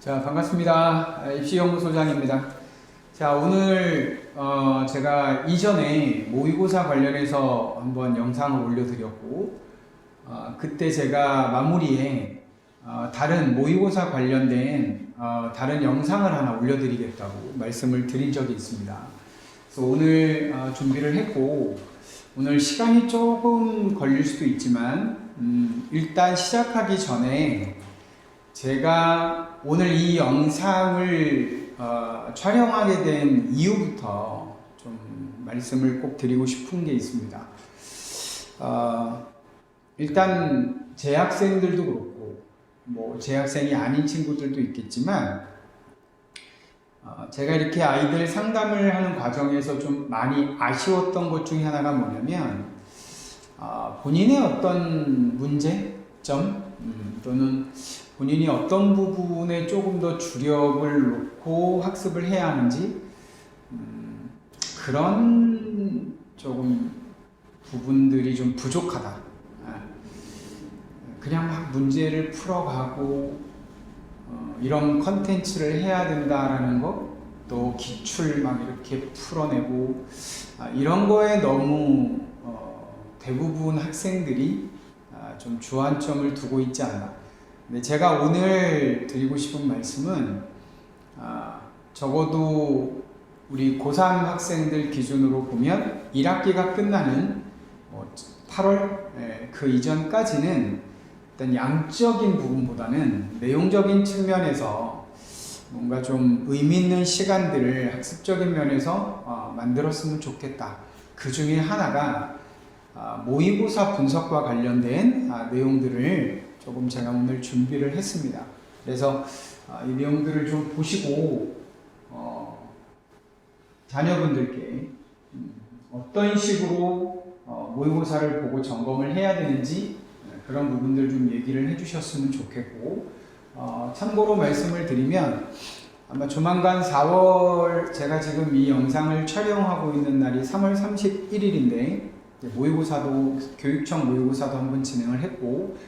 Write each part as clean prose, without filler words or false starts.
자, 반갑습니다. 입시연구소장입니다. 자, 오늘 제가 이전에 모의고사 관련해서 한번 영상을 올려드렸고, 그때 제가 마무리에 다른 모의고사 관련된 다른 영상을 하나 올려드리겠다고 말씀을 드린 적이 있습니다. 그래서 오늘 준비를 했고, 오늘 시간이 조금 걸릴 수도 있지만 일단 시작하기 전에 제가 오늘 이 영상을 촬영하게 된 이유부터 좀 말씀을 꼭 드리고 싶은 게 있습니다. 일단 재학생들도 그렇고 뭐 재학생이 아닌 친구들도 있겠지만 제가 이렇게 아이들 상담을 하는 과정에서 좀 많이 아쉬웠던 것 중에 하나가 뭐냐면 본인의 어떤 문제점 또는 본인이 어떤 부분에 조금 더 주력을 놓고 학습을 해야 하는지 그런 조금 부분들이 좀 부족하다. 그냥 막 문제를 풀어가고 이런 컨텐츠를 해야 된다라는 것, 또 기출 막 이렇게 풀어내고 이런 거에 너무 대부분 학생들이 좀 주안점을 두고 있지 않나. 근데 제가 오늘 드리고 싶은 말씀은 적어도 우리 고3 학생들 기준으로 보면 1학기가 끝나는 8월 그 이전까지는 일단 양적인 부분보다는 내용적인 측면에서 뭔가 좀 의미 있는 시간들을 학습적인 면에서 만들었으면 좋겠다. 그 중에 하나가 모의고사 분석과 관련된 내용들을 조금 제가 오늘 준비를 했습니다. 그래서 이 내용들을 좀 보시고 자녀분들께 어떤 식으로 모의고사를 보고 점검을 해야 되는지 그런 부분들 좀 얘기를 해주셨으면 좋겠고, 참고로 말씀을 드리면 아마 조만간 4월, 제가 지금 이 영상을 촬영하고 있는 날이 3월 31일인데 모의고사도, 교육청 모의고사도 한번 진행을 했고,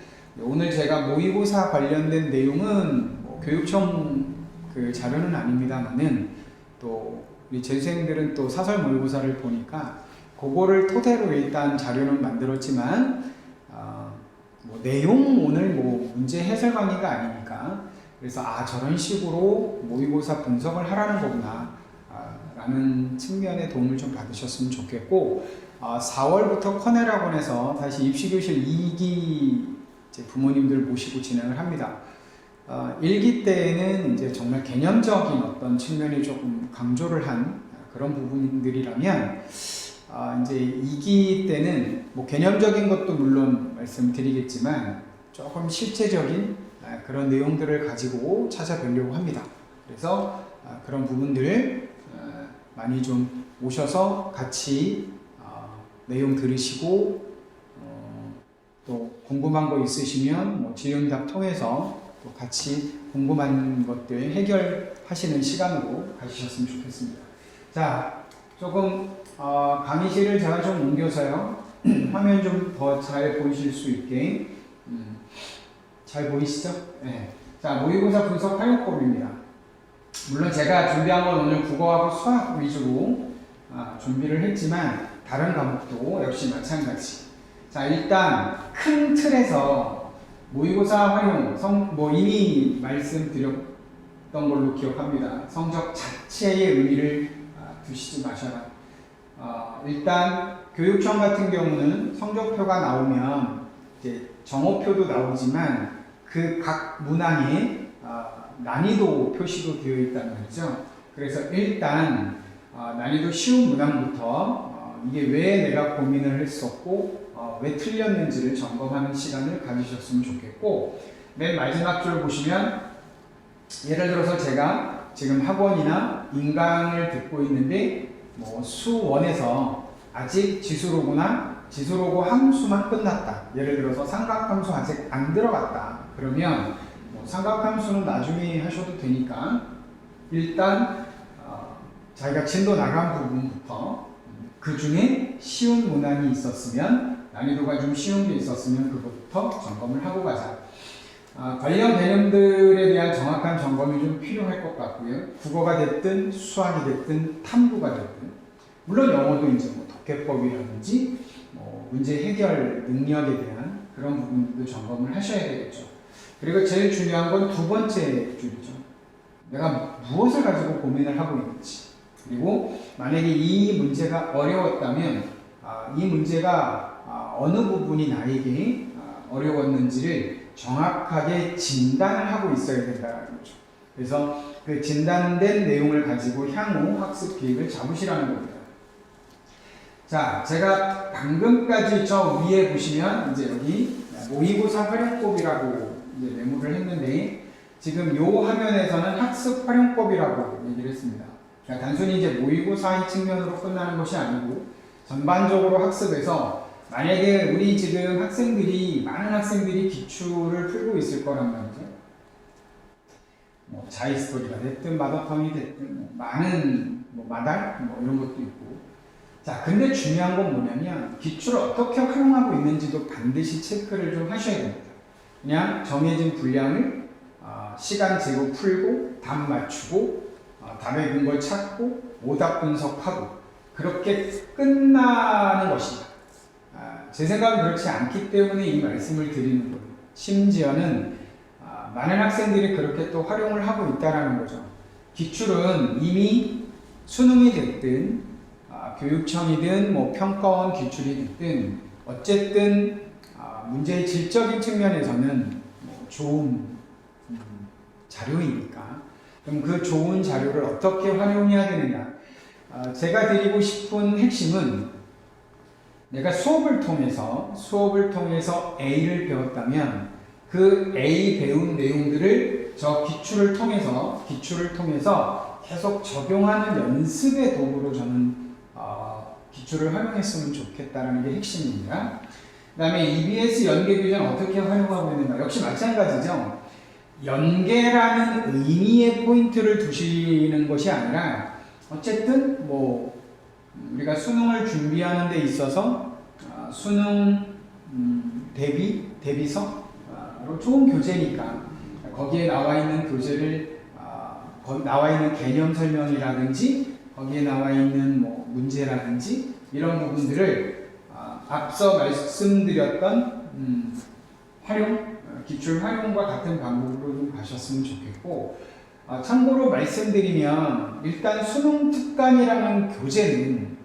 오늘 제가 모의고사 관련된 내용은 교육청 그 자료는 아닙니다만은 또 우리 재수생들은 또 사설 모의고사를 보니까 그거를 토대로 일단 자료는 만들었지만 내용 오늘 문제 해설 강의가 아니니까, 그래서 저런 식으로 모의고사 분석을 하라는 거구나 라는 측면의 도움을 좀 받으셨으면 좋겠고, 4월부터 커넬학원에서 다시 입시교실 2기 부모님들 모시고 진행을 합니다. 1기 때에는 이제 정말 개념적인 어떤 측면이 조금 강조를 한 그런 부분들이라면 이제 2기 때는 개념적인 것도 물론 말씀드리겠지만 조금 실제적인 그런 내용들을 가지고 찾아뵈려고 합니다. 그래서 그런 부분들 많이 좀 오셔서 같이 내용 들으시고 또 궁금한 거 있으시면 질의응답 통해서 또 같이 궁금한 것들 해결하시는 시간으로 가주셨으면 좋겠습니다. 자, 조금 강의실을 제가 좀 옮겨서요. 화면 좀 더 잘 보이실 수 있게. 잘 보이시죠? 네. 자, 모의고사 분석 활용법입니다. 물론 제가 준비한 건 오늘 국어하고 수학 위주로 준비를 했지만 다른 과목도 역시 마찬가지. 자, 일단 큰 틀에서 모의고사 활용, 이미 말씀드렸던 걸로 기억합니다. 성적 자체의 의미를 두시지 마셔라. 일단 교육청 같은 경우는 성적표가 나오면 이제 정오표도 나오지만 그 각 문항에 난이도 표시도 되어 있다는 거죠. 그래서 일단 난이도 쉬운 문항부터 이게 왜 내가 고민을 했었고 왜 틀렸는지를 점검하는 시간을 가지셨으면 좋겠고, 맨 마지막 줄 보시면 예를 들어서 제가 지금 학원이나 인강을 듣고 있는데 수1에서 아직 지수로고 함수만 끝났다. 예를 들어서 삼각함수 아직 안 들어갔다. 그러면 삼각함수는 나중에 하셔도 되니까 일단 자기가 진도 나간 부분부터 그 중에 쉬운 문항이 있었으면, 난이도가 좀 쉬운 게 있었으면 그것부터 점검을 하고 가자. 관련 개념들에 대한 정확한 점검이 좀 필요할 것 같고요. 국어가 됐든 수학이 됐든 탐구가 됐든, 물론 영어도 이제 뭐 독해법이라든지 뭐 문제 해결 능력에 대한 그런 부분도 점검을 하셔야 되겠죠. 그리고 제일 중요한 건 두 번째 줄이죠. 내가 무엇을 가지고 고민을 하고 있는지, 그리고 만약에 이 문제가 어려웠다면 이 문제가 어느 부분이 나에게 어려웠는지를 정확하게 진단을 하고 있어야 된다는 거죠. 그래서 그 진단된 내용을 가지고 향후 학습 계획을 잡으시라는 겁니다. 자, 제가 방금까지 저 위에 보시면 이제 여기 모의고사 활용법이라고 이제 메모를 했는데, 지금 요 화면에서는 학습 활용법이라고 얘기를 했습니다. 그러니까 단순히 이제 모의고사의 측면으로 끝나는 것이 아니고 전반적으로 학습에서, 만약에 우리 지금 많은 학생들이 기출을 풀고 있을 거란 말이죠. 뭐 자이스토리가 됐든 마더텅이 됐든 많은 마달 이런 것도 있고. 자, 근데 중요한 건 뭐냐면 기출을 어떻게 활용하고 있는지도 반드시 체크를 좀 하셔야 됩니다. 그냥 정해진 분량을 시간 재고 풀고 답 맞추고 답의 근거를 찾고 오답 분석하고 그렇게 끝나는 것이다. 제 생각은 그렇지 않기 때문에 이 말씀을 드리는 거예요. 심지어는 많은 학생들이 그렇게 또 활용을 하고 있다는 거죠. 기출은 이미 수능이 됐든 교육청이든 뭐 평가원 기출이 됐든 어쨌든 문제의 질적인 측면에서는 뭐 좋은 자료이니까, 그럼 그 좋은 자료를 어떻게 활용해야 되느냐. 제가 드리고 싶은 핵심은, 내가 수업을 통해서 A를 배웠다면 그 A 배운 내용들을 저 기출을 통해서 계속 적용하는 연습의 도구로 저는 기출을 활용했으면 좋겠다는 게 핵심입니다. 그 다음에 EBS 연계 규제는 어떻게 활용하고 있는가? 역시 마찬가지죠. 연계라는 의미의 포인트를 두시는 것이 아니라, 어쨌든 뭐 우리가 수능을 준비하는 데 있어서 수능 대비서로 좋은 교재니까 거기에 나와 있는 교재를 거기 나와 있는 개념 설명이라든지 거기에 나와 있는 뭐 문제라든지 이런 부분들을 앞서 말씀드렸던 기출 활용과 같은 방법으로 좀 가셨으면 좋겠고, 참고로 말씀드리면 일단 수능 특강이라는 교재는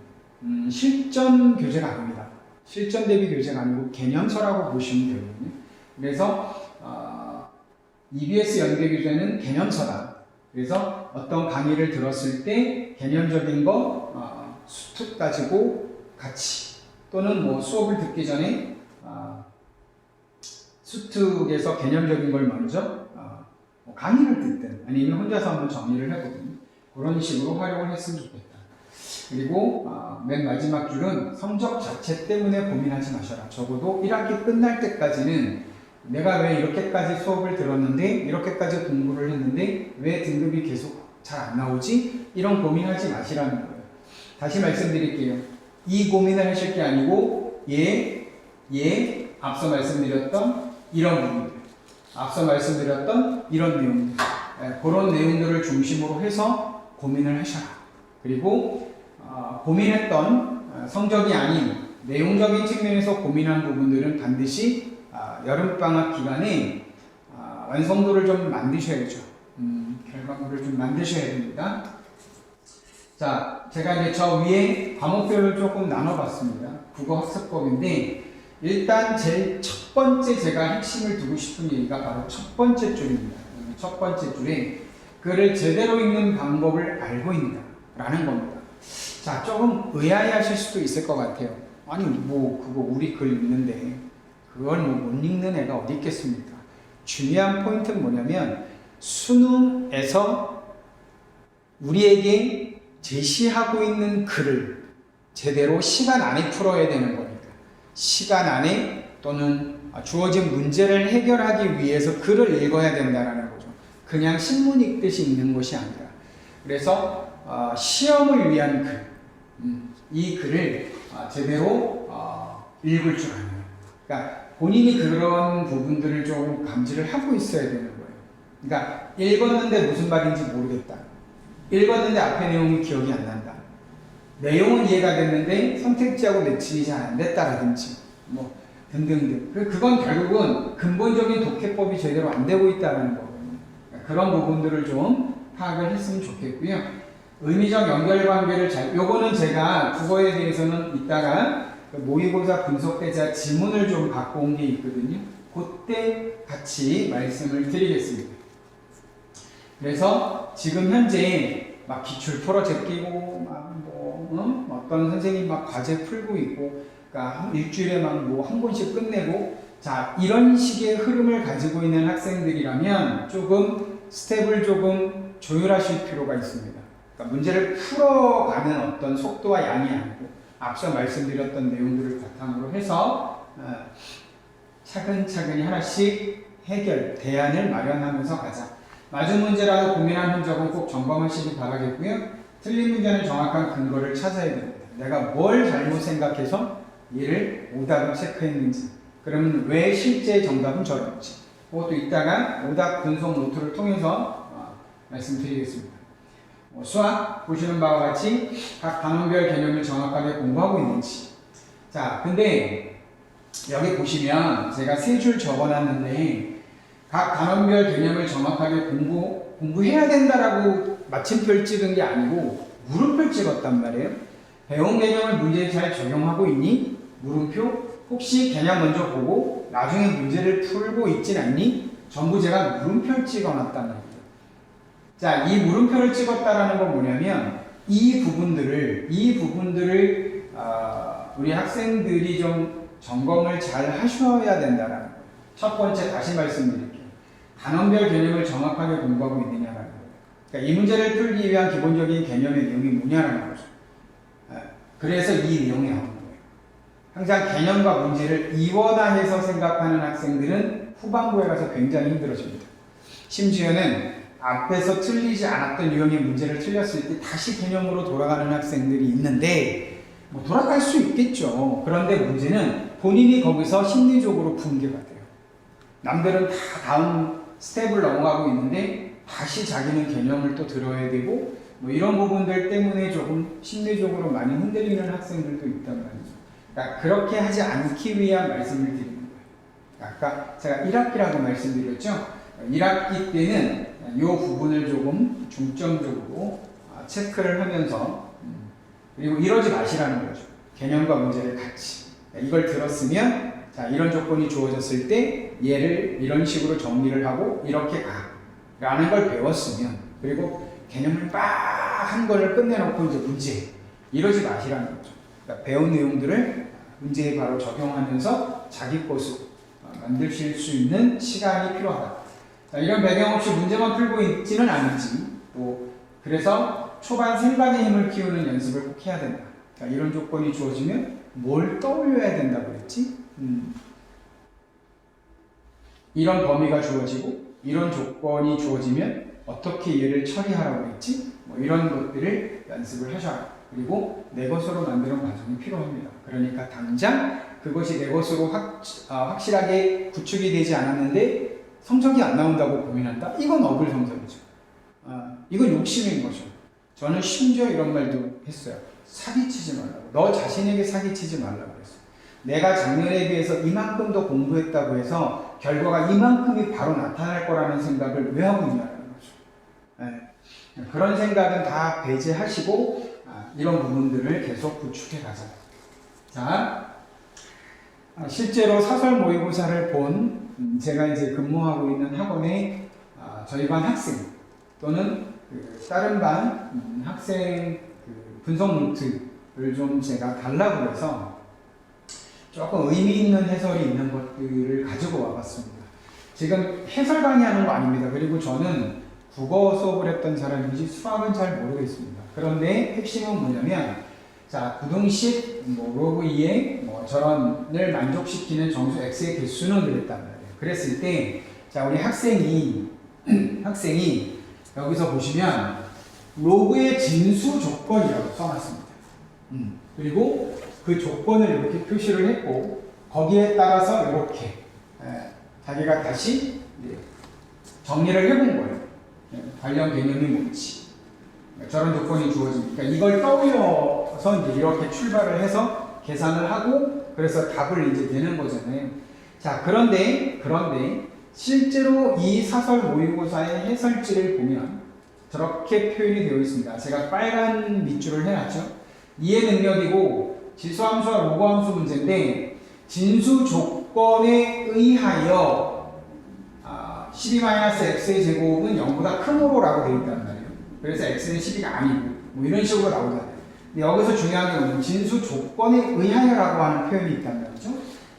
실전 교재가 아닙니다. 실전 대비 교재가 아니고 개념서라고 보시면 되거든요. 그래서 EBS 연계 교재는 개념서다. 그래서 어떤 강의를 들었을 때 개념적인 거 수특 가지고 같이, 또는 뭐 수업을 듣기 전에 수특에서 개념적인 걸 먼저 강의를 듣든 아니면 혼자서 한번 정리를 해보든 그런 식으로 활용을 했으면 좋겠다. 그리고 맨 마지막 줄은 성적 자체 때문에 고민하지 마셔라. 적어도 1학기 끝날 때까지는 내가 왜 이렇게까지 수업을 들었는데, 이렇게까지 공부를 했는데 왜 등급이 계속 잘 안 나오지? 이런 고민하지 마시라는 거예요. 다시 말씀드릴게요. 이 고민을 하실 게 아니고 앞서 말씀드렸던 이런 부분들, 앞서 말씀드렸던 이런 내용들, 그런 내용들을 중심으로 해서 고민을 하셔라. 그리고 고민했던 성적이 아닌 내용적인 측면에서 고민한 부분들은 반드시 여름방학 기간에 완성도를 좀 만드셔야죠. 결과물을 좀 만드셔야 됩니다. 자, 제가 이제 저 위에 과목별로 조금 나눠봤습니다. 국어학습법인데, 일단 제일 첫 번째 제가 핵심을 두고 싶은 얘기가 바로 첫 번째 줄입니다. 첫 번째 줄에 글을 제대로 읽는 방법을 알고 있는다 라는 겁니다. 자, 조금 의아해하실 수도 있을 것 같아요. 아니 뭐 그거 우리 글 읽는데 그걸 뭐 못 읽는 애가 어디 있겠습니까? 중요한 포인트는 뭐냐면, 수능에서 우리에게 제시하고 있는 글을 제대로 시간 안에 풀어야 되는 거니까, 시간 안에 또는 주어진 문제를 해결하기 위해서 글을 읽어야 된다는 거죠. 그냥 신문 읽듯이 읽는 것이 아니라. 그래서 시험을 위한 글, 이 글을 제대로 읽을 줄 아는, 그러니까 본인이 그런 부분들을 좀 감지를 하고 있어야 되는 거예요. 그러니까 읽었는데 무슨 말인지 모르겠다. 읽었는데 앞에 내용이 기억이 안 난다. 내용은 이해가 됐는데 선택지하고 매칭이 잘 안 됐다라든지 뭐 등등등. 그건 결국은 근본적인 독해법이 제대로 안 되고 있다는 거거든요. 그러니까 그런 부분들을 좀 파악을 했으면 좋겠고요. 의미적 연결관계를 요거는 제가 국어에 대해서는 이따가 모의고사 분석대자 지문을 좀 갖고 온 게 있거든요. 그때 같이 말씀을 드리겠습니다. 그래서 지금 현재 막 기출 풀어 제끼고 어떤 선생님 막 과제 풀고 있고, 그러니까 일주일에 막 뭐 한 번씩 끝내고, 자 이런 식의 흐름을 가지고 있는 학생들이라면 조금 스텝을 조금 조율하실 필요가 있습니다. 그러니까 문제를 풀어가는 어떤 속도와 양이 아니고 앞서 말씀드렸던 내용들을 바탕으로 해서 차근차근히 하나씩 해결, 대안을 마련하면서 가자. 맞은 문제라도 고민한 흔적은 꼭 점검하시기 바라겠고요. 틀린 문제는 정확한 근거를 찾아야 됩니다. 내가 뭘 잘못 생각해서 얘를 오답을 체크했는지, 그러면 왜 실제 정답은 저런지, 그것도 이따가 오답 분석 노트를 통해서 말씀드리겠습니다. 수학 보시는 바와 같이 각 단원별 개념을 정확하게 공부하고 있는지. 자, 근데 여기 보시면 제가 3줄 적어놨는데 각 단원별 개념을 정확하게 공부해야 된다라고 마침표를 찍은 게 아니고 물음표를 찍었단 말이에요. 배운 개념을 문제에 잘 적용하고 있니? 물음표. 혹시 개념 먼저 보고 나중에 문제를 풀고 있진 않니? 전부 제가 물음표를 찍어놨단 말이에요. 자, 이 물음표를 찍었다라는 건 뭐냐면 이 부분들을 우리 학생들이 좀 점검을 잘 하셔야 된다라는 거예요. 첫 번째 다시 말씀드릴게요. 단원별 개념을 정확하게 공부하고 있느냐라는 거예요. 그러니까 이 문제를 풀기 위한 기본적인 개념의 내용이 뭐냐라는 거죠. 그래서 이 내용이 나오는 거예요. 항상 개념과 문제를 이원화해서 생각하는 학생들은 후반부에 가서 굉장히 힘들어집니다. 심지어는 앞에서 틀리지 않았던 유형의 문제를 틀렸을 때 다시 개념으로 돌아가는 학생들이 있는데, 뭐 돌아갈 수 있겠죠. 그런데 문제는 본인이 거기서 심리적으로 붕괴가 돼요. 남들은 다 다음 스텝을 넘어가고 있는데 다시 자기는 개념을 또 들어야 되고, 뭐 이런 부분들 때문에 조금 심리적으로 많이 흔들리는 학생들도 있단 말이죠. 그러니까 그렇게 하지 않기 위한 말씀을 드리는 거예요. 아까 제가 1학기라고 말씀드렸죠. 1학기 때는 이 부분을 조금 중점적으로 체크를 하면서, 그리고 이러지 마시라는 거죠. 개념과 문제를 같이. 이걸 들었으면, 자, 이런 조건이 주어졌을 때 얘를 이런 식으로 정리를 하고 이렇게 가. 라는 걸 배웠으면, 그리고 개념을 막 한 거를 끝내놓고 이제 문제. 이러지 마시라는 거죠. 그러니까 배운 내용들을 문제에 바로 적용하면서 자기 것으로 만드실 수 있는 시간이 필요하다. 자, 이런 배경 없이 문제만 풀고 있지는 않은지, 또 그래서 초반 생각의 힘을 키우는 연습을 꼭 해야 된다. 자, 이런 조건이 주어지면 뭘 떠올려야 된다고 그랬지? 이런 범위가 주어지고 이런 조건이 주어지면 어떻게 얘를 처리하라고 했지? 뭐 이런 것들을 연습을 하셔라. 그리고 내 것으로 만드는 과정이 필요합니다. 그러니까 당장 그것이 내 것으로 확실하게 구축이 되지 않았는데 성적이 안 나온다고 고민한다? 이건 어글 성적이죠. 이건 욕심인 거죠. 저는 심지어 이런 말도 했어요. 사기치지 말라고. 너 자신에게 사기치지 말라고 그랬어요. 내가 작년에 비해서 이만큼 더 공부했다고 해서 결과가 이만큼이 바로 나타날 거라는 생각을 왜 하고 있냐는 거죠. 네. 그런 생각은 다 배제하시고 이런 부분들을 계속 구축해 가자. 자, 실제로 사설 모의고사를 본 제가 이제 근무하고 있는 학원의 저희 반 학생 또는 다른 반 학생 분석 노트를 좀 제가 달라고 해서 조금 의미 있는 해설이 있는 것들을 가지고 와봤습니다. 지금 해설 강의하는 거 아닙니다. 그리고 저는 국어 수업을 했던 사람인지 수학은 잘 모르겠습니다. 그런데 핵심은 뭐냐면, 자, 구등식, 로그 2의 저런을 만족시키는 정수 x의 개수는 그랬단 말이에요. 그랬을 때, 자, 우리 학생이 여기서 보시면 로그의 진수 조건이라고 써놨습니다. 그리고 그 조건을 이렇게 표시를 했고, 거기에 따라서 이렇게 자기가 다시 정리를 해본 거예요. 관련 개념이 뭔지. 저런 조건이 주어지니까 이걸 떠올려서 이제 이렇게 출발을 해서 계산을 하고 그래서 답을 이제 내는 거잖아요. 자, 그런데 실제로 이 사설 모의고사의 해설지를 보면 저렇게 표현이 되어 있습니다. 제가 빨간 밑줄을 해놨죠. 이해 능력이고 지수함수와 로그함수 문제인데 진수 조건에 의하여 12-x의 제곱은 0보다 크므로라고 되어 있단 말이에요. 그래서 x는 12가 아니고 뭐 이런 식으로 나오잖아요. 근데 여기서 중요한 게 뭐냐면 진수 조건에 의하여라고 하는 표현이 있단 말이죠.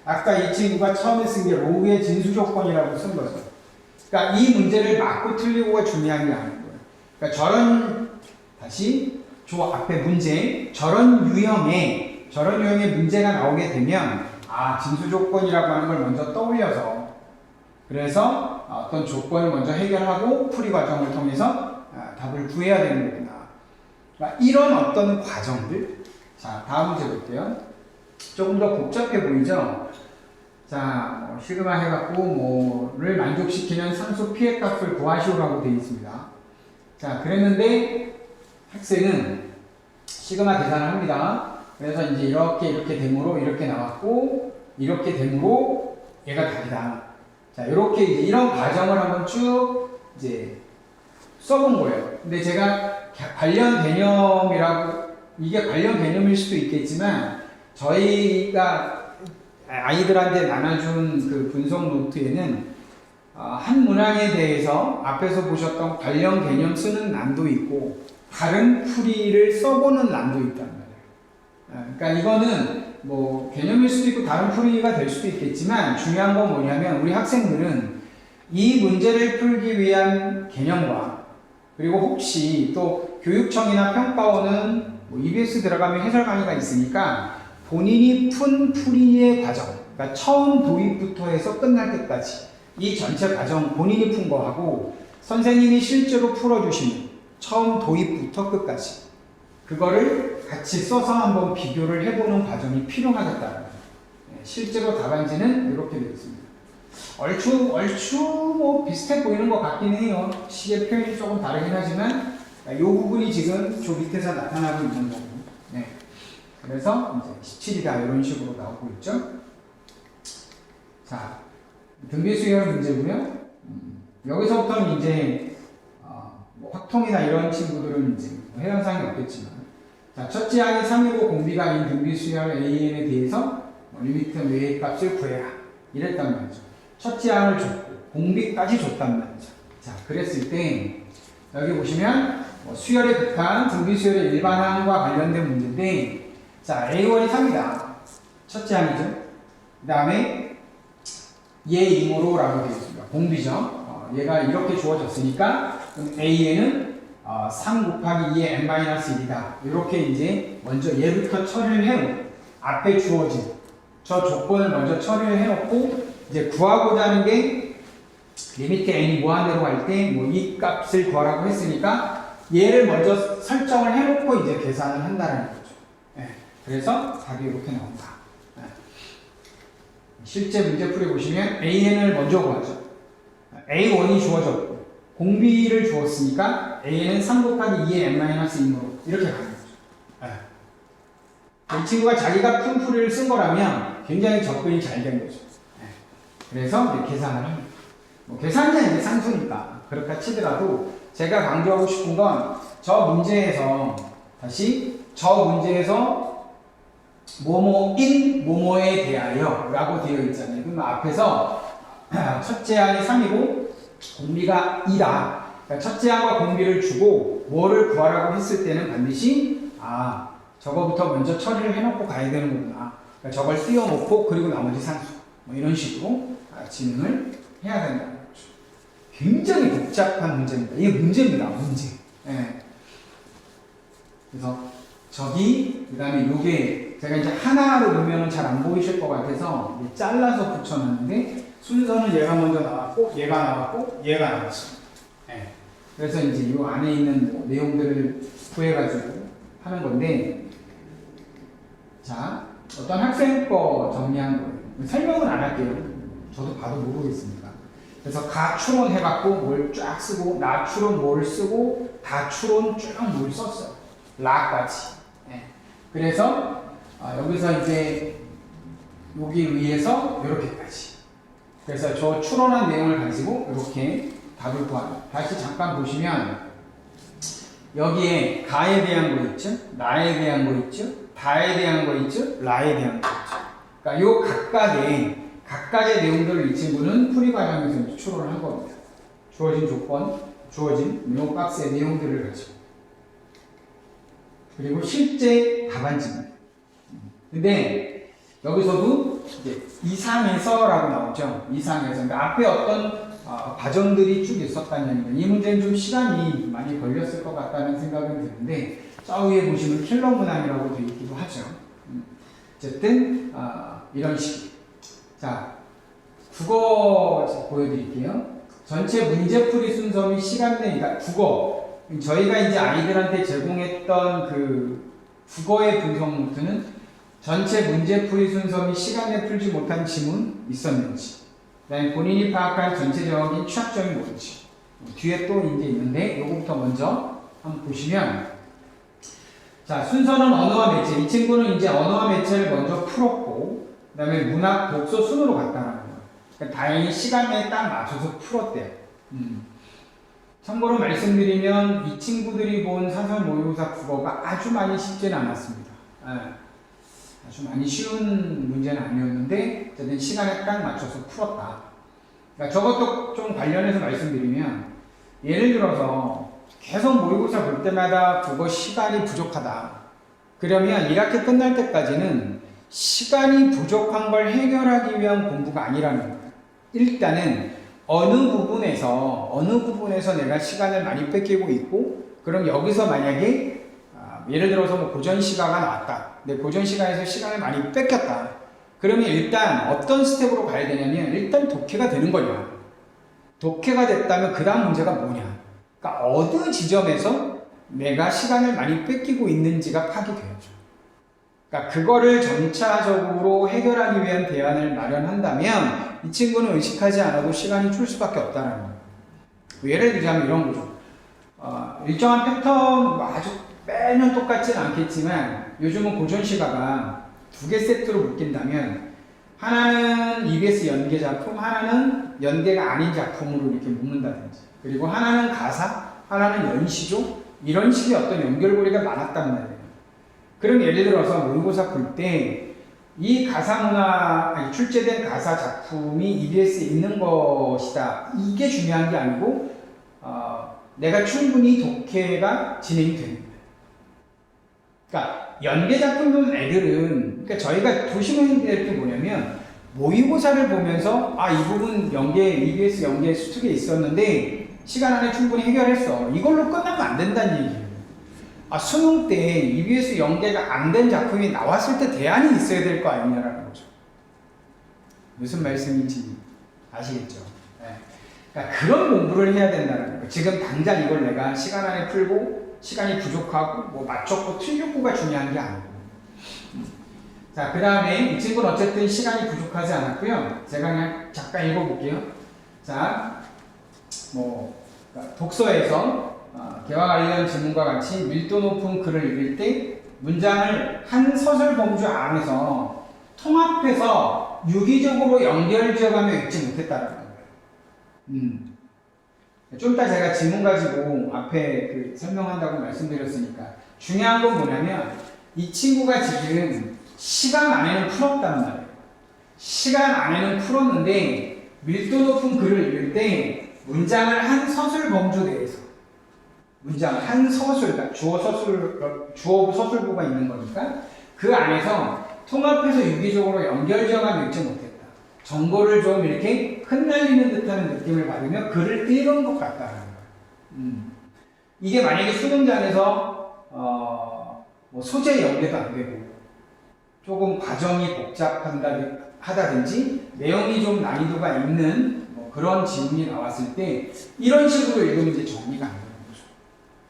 아까 이 친구가 처음에 쓴 게 로그의 진수 조건이라고 쓴 거죠. 그러니까 이 문제를 맞고 틀리고가 중요한 게 아닌 거예요. 그러니까 다시 앞에 문제, 저런 유형의 문제가 나오게 되면 진수 조건이라고 하는 걸 먼저 떠올려서 그래서 어떤 조건을 먼저 해결하고 풀이 과정을 통해서 답을 구해야 되는 거구나. 그러니까 이런 어떤 과정들. 자, 다음 문제 볼게요. 조금 더 복잡해 보이죠? 자, 시그마 해갖고 뭐를 만족시키는 상수 피해 값을 구하시오라고 되어 있습니다. 자, 그랬는데 학생은 시그마 계산을 합니다. 그래서 이제 이렇게 됨으로 이렇게 나왔고 이렇게 됨으로 얘가 답이다. 자, 이렇게 이제 이런 과정을 한번 쭉 이제 써본 거예요. 근데 제가 관련 개념이라고 이게 관련 개념일 수도 있겠지만 저희가 아이들한테 나눠준 그 분석 노트에는 한 문항에 대해서 앞에서 보셨던 관련 개념 쓰는 난도 있고 다른 풀이를 써보는 난도 있단 말이에요. 그러니까 이거는 뭐 개념일 수도 있고 다른 풀이가 될 수도 있겠지만 중요한 건 뭐냐면 우리 학생들은 이 문제를 풀기 위한 개념과 그리고 혹시 또 교육청이나 평가원은 뭐 EBS 들어가면 해설 강의가 있으니까 본인이 푼 풀이의 과정, 그러니까 처음 도입부터 해서 끝날 때까지 이 전체 과정 본인이 푼 거하고 선생님이 실제로 풀어주시는 처음 도입부터 끝까지 그거를 같이 써서 한번 비교를 해보는 과정이 필요하겠다는 거예요. 실제로 답안지는 이렇게 되어 있습니다. 얼추 뭐 비슷해 보이는 것 같긴 해요. 시의 표현이 조금 다르긴 하지만 이 부분이 지금 저 밑에서 나타나고 있는 거고. 그래서 이제 17이다 이런 식으로 나오고 있죠. 자, 등비수열 문제고요. 여기서부터는 이제 뭐 확통이나 이런 친구들은 이제 해당사항이 없겠지만, 자, 첫째 항이 3이고 공비가 아닌 등비수열 AN에 대해서 리미트 외의 값을 구해라 이랬단 말이죠. 첫째 항을 줬고 공비까지 줬단 말이죠. 자, 그랬을 때 여기 보시면 수열의 극한, 등비수열의 일반항과 관련된 문제인데, 자, A1이 3이다. 첫째 항이죠. 그 다음에 얘 임으로라고 되어 있습니다. 공비죠. 얘가 이렇게 주어졌으니까 A에는 3 곱하기 2의 n-1이다. 이렇게 이제 먼저 얘부터 처리를 해놓고 앞에 주어진 저 조건을 먼저 처리를 해놓고 이제 구하고자 하는 게 리미트 n이 무한대로 갈 때 뭐 이 값을 구하라고 했으니까 얘를 먼저 설정을 해놓고 이제 계산을 한다는 거죠. 그래서 답이 이렇게 나온다. 실제 문제 풀이 보시면 AN을 먼저 구하죠. A1이 주어졌고 공비를 주었으니까 AN은 3 곱하기 2의 n-2으로 이렇게 가는 거죠. 이 친구가 자기가 푼 풀이를 쓴 거라면 굉장히 접근이 잘 된 거죠. 그래서 이제 계산을 합니다. 뭐 계산이 이제 상수니까 그렇다 치더라도 제가 강조하고 싶은 건 저 문제에서 뭐뭐인 뭐뭐에 대하여 라고 되어 있잖아요. 그럼 앞에서 첫째 항이 3이고 공비가 2다. 그러니까 첫째 항과 공비를 주고 뭐를 구하라고 했을 때는 반드시 저거부터 먼저 처리를 해놓고 가야 되는 거구나. 그러니까 저걸 띄워놓고 그리고 나머지 상수 뭐 이런 식으로 진행을 해야 된다는 거죠. 굉장히 복잡한 문제입니다. 이게 문제입니다. 문제. 그래서 그 다음에 요게 제가 이제 하나로 넣으면 잘 안 보이실 것 같아서 잘라서 붙여놨는데 순서는 얘가 먼저 나왔고 얘가 나왔고 얘가 나왔습니다. 그래서 이제 요 안에 있는 뭐 내용들을 구해가지고 하는 건데, 자, 어떤 학생 거 정리한 거예요. 설명은 안 할게요. 저도 봐도 모르겠습니다. 그래서 가추론 해갖고 뭘 쫙 쓰고 나추론 뭘 쓰고 다추론 쭉 뭘 썼어요. 라까지. 네. 그래서 여기서 이제 여기 위에서 이렇게까지. 그래서 저 추론한 내용을 가지고 이렇게 답을 구합니다. 다시 잠깐 보시면 여기에 가에 대한 거 있죠? 나에 대한 거 있죠? 다에 대한 거 있죠? 라에 대한 거 있죠? 그러니까 요 각각의 내용들을 이 친구는 풀이 과정에서 추론을 한 겁니다. 주어진 조건, 주어진 요 박스의 내용들을 가지고. 그리고 실제 답안지입니다. 근데 여기서도 이제 이상에서라고 나오죠. 이상에서. 그러니까 앞에 어떤 과정들이 쭉 있었다는 얘기입니다. 이 문제는 좀 시간이 많이 걸렸을 것 같다는 생각은 드는데 저 위에 보시면 킬러 문항이라고 되어 있기도 하죠. 어쨌든 이런 식이에요. 자, 국어 보여드릴게요. 전체 문제풀이 순서 및 시간 내, 그러니까 국어. 저희가 이제 아이들한테 제공했던 그 국어의 분석 노트는 전체 문제풀이 순서 및 시간 내 풀지 못한 지문 있었는지, 그다음에 본인이 파악한 전체적인 취약점이 뭔지, 뒤에 또 이제 있는데 요거부터 먼저 한번 보시면, 자, 순서는 언어와 매체. 이 친구는 이제 언어와 매체를 먼저 풀었고, 그 다음에 문학, 독서 순으로 갔다는 거예요. 그러니까 다행히 시간에 딱 맞춰서 풀었대요. 참고로 말씀드리면 이 친구들이 본 사설 모의고사 국어가 아주 많이 쉽지는 않았습니다. 아주 많이 쉬운 문제는 아니었는데 어쨌든 시간에 딱 맞춰서 풀었다. 그러니까 저것도 좀 관련해서 말씀드리면, 예를 들어서 계속 모의고사 볼 때마다 국어 시간이 부족하다. 그러면 1학기 끝날 때까지는 시간이 부족한 걸 해결하기 위한 공부가 아니라는 거예요. 일단은 어느 부분에서 내가 시간을 많이 뺏기고 있고, 그럼 여기서 만약에 예를 들어서 뭐 고전 시가가 나왔다. 근데 고전 시가에서 시간을 많이 뺏겼다. 그러면 일단 어떤 스텝으로 가야 되냐면 일단 독해가 되는 거냐. 독해가 됐다면 그 다음 문제가 뭐냐. 그러니까 어느 지점에서 내가 시간을 많이 뺏기고 있는지가 파악돼야죠. 그러니까 그거를 점차적으로 해결하기 위한 대안을 마련한다면 이 친구는 의식하지 않아도 시간이 줄 수밖에 없다는 거예요. 예를 들자면 이런 거죠. 일정한 패턴, 아주 매년 똑같지는 않겠지만 요즘은 고전 시가가 2개 세트로 묶인다면 하나는 EBS 연계 작품, 하나는 연계가 아닌 작품으로 이렇게 묶는다든지, 그리고 하나는 가사, 하나는 연시조, 이런 식의 어떤 연결고리가 많았단 말이에요. 그럼 예를 들어서 모의고사 풀 때 이 출제된 가사 작품이 EBS에 있는 것이다. 이게 중요한 게 아니고 내가 충분히 독해가 진행이 되는 거예요. 그러니까 연계 작품 보는 애들은, 그러니까 저희가 조심해야 될 게 뭐냐면 모의고사를 보면서 이 부분 EBS 연계 수특에 있었는데 시간 안에 충분히 해결했어. 이걸로 끝나면 안 된다는 얘기예요. 수능 때 EBS 연계가 안 된 작품이 나왔을 때 대안이 있어야 될 거 아니냐라는 거죠. 무슨 말씀인지 아시겠죠? 네. 그러니까 그런 공부를 해야 된다는 거예요. 지금 당장 이걸 내가 시간 안에 풀고 시간이 부족하고 뭐 맞췄고 틀렸고가 중요한 게 아니고. 자, 그 다음에 이 친구는 어쨌든 시간이 부족하지 않았고요. 제가 그냥 잠깐 읽어볼게요. 자, 독서에서 개와 관련 질문과 같이 밀도 높은 글을 읽을 때 문장을 한 서술 범주 안에서 통합해서 유기적으로 연결지어가며 읽지 못했다라는 거예요. 좀 이따 제가 지문 가지고 앞에 설명한다고 말씀드렸으니까 중요한 건 뭐냐면 이 친구가 지금 시간 안에는 풀었단 말이에요. 시간 안에는 풀었는데 밀도 높은 글을 읽을 때 문장을 한 서술 범주 내에서 문장 한 서술, 그러니까 주어부 서술부가 있는 거니까 그 안에서 통합해서 유기적으로 연결지어가며 읽지 못했다. 정보를 좀 이렇게 흩날리는 듯한 느낌을 받으며 글을 읽은 것 같다는 거예요. 이게 만약에 수능장에서 소재 연계도 안 되고 조금 과정이 복잡하다든지 내용이 좀 난이도가 있는 그런 질문이 나왔을 때 이런 식으로 읽으면 이제 정리가 안 되는 거죠.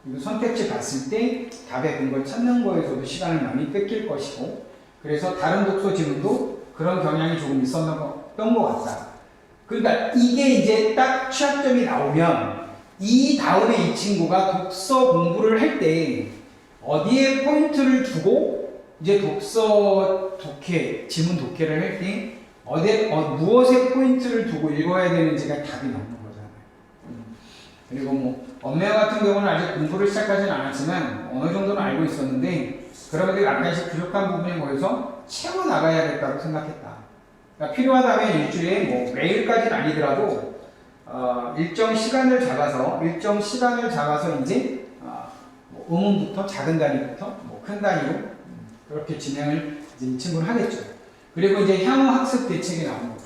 그리고 선택지 봤을 때 답의 근거를 찾는 거에서도 시간을 많이 뺏길 것이고, 그래서 다른 독서 지문도 그런 경향이 조금 있었던 것 같다. 그러니까 이게 이제 딱 취약점이 나오면 이 다음에 이 친구가 독서 공부를 할 때 어디에 포인트를 두고 이제 독서 독해, 지문 독해를 할 때 무엇에 포인트를 두고 읽어야 되는지가 답이 나오는 거잖아요. 그리고 뭐 엄매와 같은 경우는 아직 공부를 시작하지는 않았지만 어느 정도는 알고 있었는데 그러면 약간씩 부족한 부분에 거기서 채워 나가야겠다고 생각했다. 그러니까 필요하다면 일주일에 뭐 매일까지는 아니더라도 일정 시간을 잡아서 이제 뭐 음음부터 작은 단위부터 뭐 큰 단위로 그렇게 진행을 이제 이 친구는 하겠죠. 그리고 이제 향후 학습 대책이 나오는 거죠.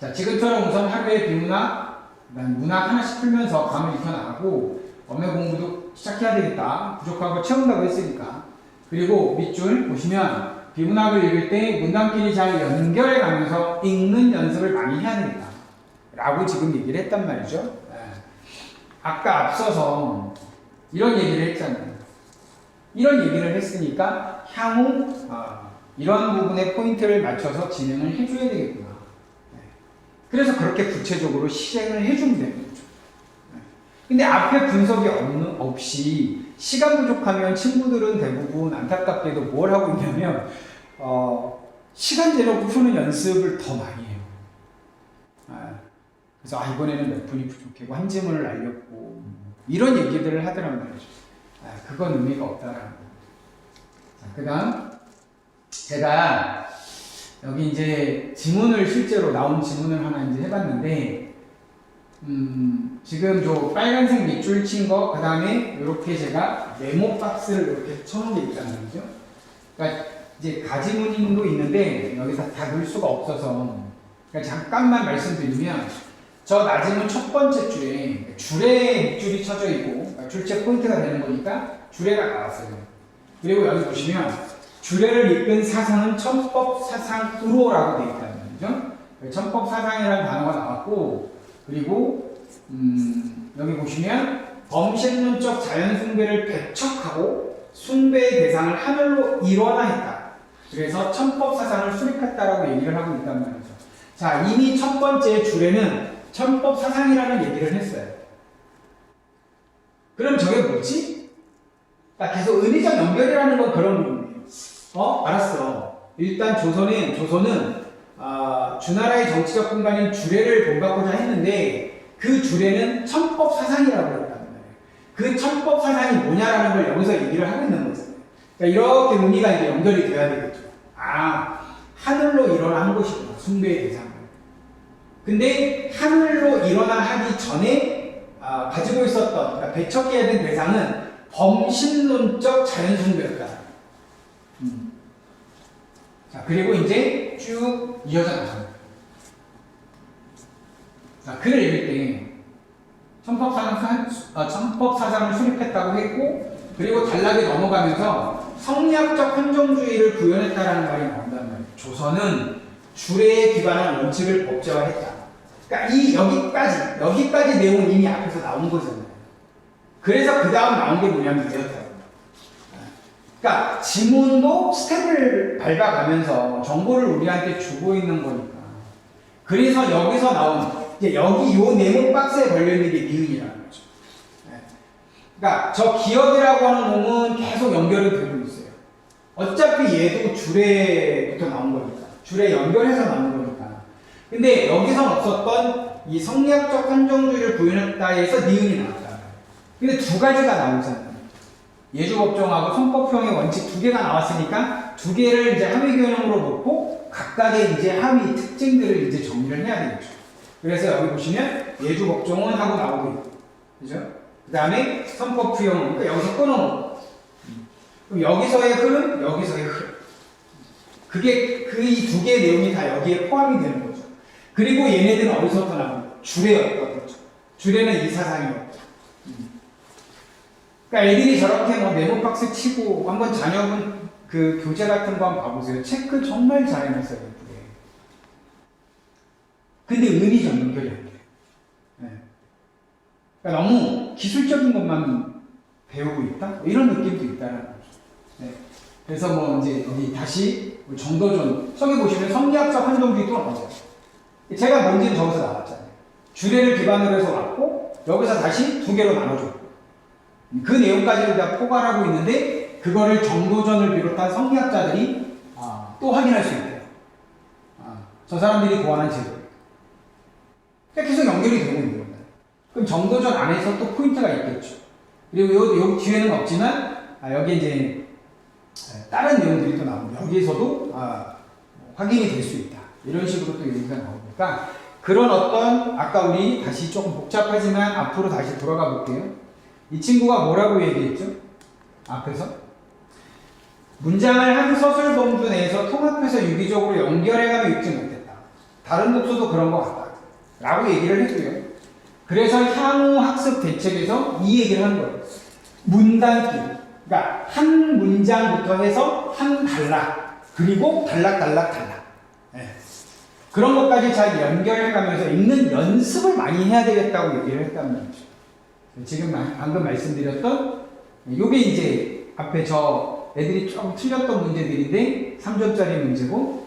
자, 지금처럼 우선 하루에 비문학, 문학 하나씩 풀면서 감을 익혀 나가고 언어 공부도 시작해야 되겠다. 부족한 거 채운다고 했으니까. 그리고 밑줄 보시면 비문학을 읽을 때 문단끼리 잘 연결해 가면서 읽는 연습을 많이 해야 되겠다. 라고 지금 얘기를 했단 말이죠. 네. 아까 앞서서 이런 얘기를 했잖아요. 이런 얘기를 했으니까 향후 이런 부분에 포인트를 맞춰서 진행을 해줘야 되겠구나. 네. 그래서 그렇게 구체적으로 실행을 해주면 되는 거죠. 네. 근데 앞에 분석이 없이 시간 부족하면 친구들은 대부분 안타깝게도 뭘 하고 있냐면 시간 재놓고 푸는 연습을 더 많이 해요. 그래서 이번에는 몇 분이 부족하고 한 지문을 날렸고 이런 얘기들을 하더란 말이죠. 그건 의미가 없다라는 거. 그 다음 제가 여기 이제 지문을 실제로 나온 지문을 하나 이제 해봤는데 지금 저 빨간색 밑줄 친 거 그 다음에 이렇게 제가 메모 박스를 이렇게 쳐놓은 게 있단 말이죠. 그러니까 이제 가지문도 있는데 여기서 다 넣을 수가 없어서 그러니까 잠깐만 말씀드리면 저 나지문 첫 번째 줄에 밑줄이 쳐져 있고 그러니까 줄체 포인트가 되는 거니까 주례가 나왔어요. 그리고 여기 보시면 주례를 이끈 사상은 천법사상으로라고 되어 있다는 말이죠. 천법사상이라는 단어가 나왔고 그리고 여기 보시면 범신론적 자연숭배를 배척하고 숭배의 대상을 하늘로 일원화 했다. 그래서 천법사상을 수립했다라고 얘기를 하고 있단 말이죠. 자, 이미 첫 번째 주례는 천법사상이라는 얘기를 했어요. 그럼 저게 뭐지? 계속 의미적 연결이라는 건 그런 부분이에요. 알았어. 일단 조선은 주나라의 정치적 공간인 주례를 본받고자 했는데 그 주례는 천법사상이라고 했단 말이에요. 그 천법사상이 뭐냐라는 걸 여기서 얘기를 하고 있는 거죠. 그러니까 이렇게 의미가 이제 연결이 돼야 되겠죠. 하늘로 일어난 것이구나. 숭배의 대상을. 근데 하늘로 일어나기 전에 가지고 있었던 그러니까 배척해야 된 대상은 범신론적 자연숭배였다. 자, 그리고 이제 쭉 이어져 나갑니다. 자, 글을 읽을 때 천법사상을 수립했다고 했고 그리고 단락에 넘어가면서 성리학적 한정주의를 구현했다라는 말이 나온단 말이에요. 조선은 주례에 기반한 원칙을 법제화했다. 그러니까 여기까지 내용은 이미 앞에서 나온 거잖아요. 그래서 그 다음 나온 게 뭐냐면 이렇다고. 그러니까 지문도 스텝을 밟아가면서 정보를 우리한테 주고 있는 거니까. 그래서 여기서 나온 이제 여기 요 네모 박스에 걸려 있는 게 니은이라는 거죠. 그러니까 저 기억이라고 하는 놈은 계속 연결이 되고 있어요. 어차피 얘도 주례부터 나온 거니까. 주례 연결해서 나온 거니까. 근데 여기선 없었던 이 성리학적 한정주의를 구현했다 해서 니은이 나왔다. 근데 두 가지가 나오잖아요. 예주법정하고 성법형의 원칙 두 개가 나왔으니까 두 개를 이제 함의교형으로 놓고 각각의 이제 함의 특징들을 이제 정리를 해야 되겠죠. 그래서 여기 보시면 예주법정은 하고 나오고 있고, 그죠? 그 다음에 성법형은 그러니까 여기서 끊어놓고, 그럼 여기서의 흐름, 여기서의 흐름. 그게 그 이 두 개의 내용이 다 여기에 포함이 되는 거죠. 그리고 얘네들은 어디서부터 나오는 주례였던 거죠. 주례는 이 사상이었고. 그러니까 애들이 저렇게 뭐 네모 박스 치고 한번 자녀분 그 교재 같은 거 한번 봐보세요. 체크 정말 잘 해놨어요. 예쁘게. 근데 의미적 연결이 안 돼요. 네. 그러니까 너무 기술적인 것만 배우고 있다? 이런 느낌도 있다는 거죠. 네. 그래서 뭐 이제 여기 다시 정도전 성에 보시면 성리학적 한정주의 또 나오죠. 제가 뭔지는 저기서 나왔잖아요. 주례를 기반으로 해서 왔고 여기서 다시 두 개로 나눠줬고 그 내용까지를 다 포괄하고 있는데 그거를 정도전을 비롯한 성리학자들이 또 확인할 수 있대요. 저 사람들이 고안한 제도. 그러니까 계속 연결이 되고 있는 겁니다. 그럼 정도전 안에서 또 포인트가 있겠죠. 그리고 요 뒤에는 없지만 여기 이제 다른 내용들이 또 나옵니다. 여기에서도 확인이 될 수 있다. 이런 식으로 또 얘기가 나오니까 그런 어떤 아까 우리 다시 조금 복잡하지만 앞으로 다시 돌아가 볼게요. 이 친구가 뭐라고 얘기했죠? 앞에서 문장을 한 서술 범주 내에서 통합해서 유기적으로 연결해가며 읽지 못했다. 다른 독서도 그런 것 같다. 라고 얘기를 했고요. 그래서 향후 학습 대책에서 이 얘기를 한 거예요. 문단기. 그러니까 한 문장부터 해서 한 단락, 그리고 단락. 네. 그런 것까지 잘 연결해가면서 읽는 연습을 많이 해야 되겠다고 얘기를 했단 말이죠. 지금 방금 말씀드렸던 요게 이제 앞에 저 애들이 조금 틀렸던 문제들인데 3점짜리 문제고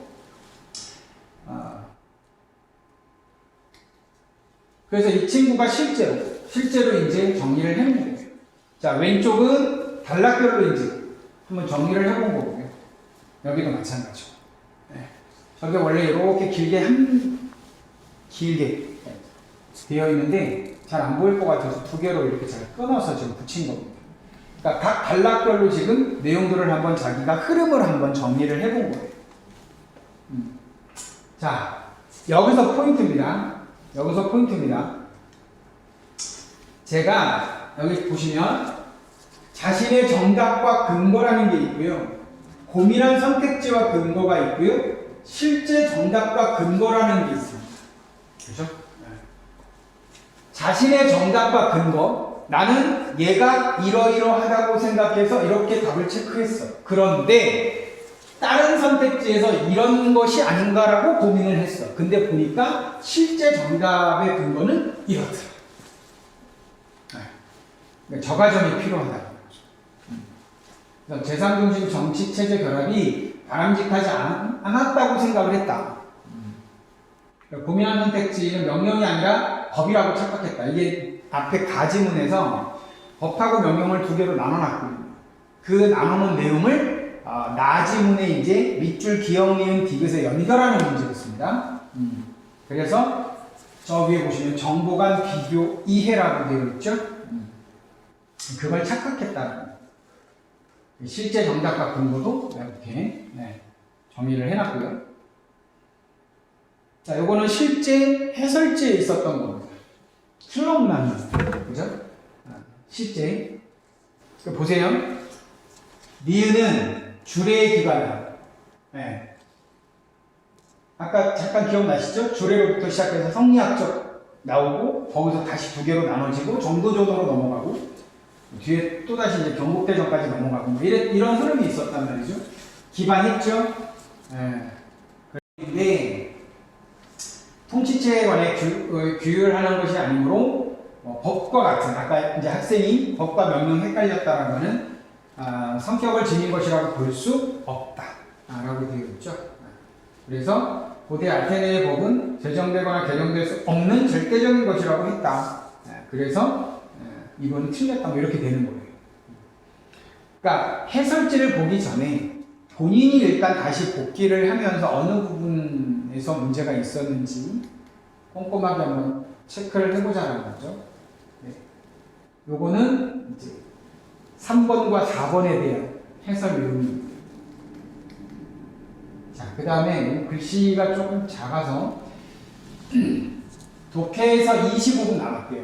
그래서 이 친구가 실제로 이제 정리를 해놓은 거예요. 자, 왼쪽은 단락별로 이제 한번 정리를 해본 거고요. 여기도 마찬가지고. 네. 저게 원래 이렇게 길게 되어 있는데 잘 안 보일 것 같아서 두 개로 이렇게 잘 끊어서 지금 붙인 겁니다. 그러니까 각 단락별로 지금 내용들을 한번 자기가 흐름을 한번 정리를 해본 거예요. 자, 여기서 포인트입니다. 제가 여기 보시면 자신의 정답과 근거라는 게 있고요. 고민한 선택지와 근거가 있고요. 실제 정답과 근거라는 게 있습니다. 그렇죠? 자신의 정답과 근거. 나는 얘가 이러이러하다고 생각해서 이렇게 답을 체크했어. 그런데 다른 선택지에서 이런 것이 아닌가라고 고민을 했어. 근데 보니까 실제 정답의 근거는 이렇더라. 그러니까 저 과정이 필요하다. 그래서 제3중심 정치체제 결합이 바람직하지 않았다고 생각을 했다. 고민한 선택지는 명령이 아니라 법이라고 착각했다. 이게 앞에 가지문에서 법하고 명령을 두 개로 나눠놨거든요. 그 나누는 내용을 나지문에 이제 밑줄 기역 니은 디귿에 연결하는 문제였습니다. 그래서 저 위에 보시면 정보간 비교 이해라고 되어 있죠. 그걸 착각했다는 거예요. 실제 정답과 근거도 이렇게 정리를 해놨고요. 자, 요거는 실제 해설지에 있었던 겁니다. 슬럼나무, 그죠? 실제. 보세요. 니은은 주례에 기반한. 네. 아까 잠깐 기억나시죠? 주례로부터 시작해서 성리학적 나오고, 거기서 다시 두 개로 나눠지고, 정도전으로 넘어가고, 뒤에 또다시 이제 경국대전까지 넘어가고, 뭐 이런 흐름이 있었단 말이죠. 기반했죠? 네. 그런데, 통치체에 관해 규율을 하는 것이 아니므로 법과 같은 아까 이제 학생이 법과 명령 헷갈렸다는 것은 성격을 지닌 것이라고 볼 수 없다라고 되어 있죠. 그래서 고대 아테네의 법은 제정되거나 개정될 수 없는 절대적인 것이라고 했다. 그래서 이거는 틀렸다 뭐 이렇게 되는 거예요. 그러니까 해설지를 보기 전에 본인이 일단 다시 복기를 하면서 어느 부분에서 문제가 있었는지 꼼꼼하게 한번 체크를 해보자는 거죠. 네. 요거는 이제 3번과 4번에 대한 해설 내용입니다. 자, 그 다음에 글씨가 조금 작아서 독해에서 25분 남았대요.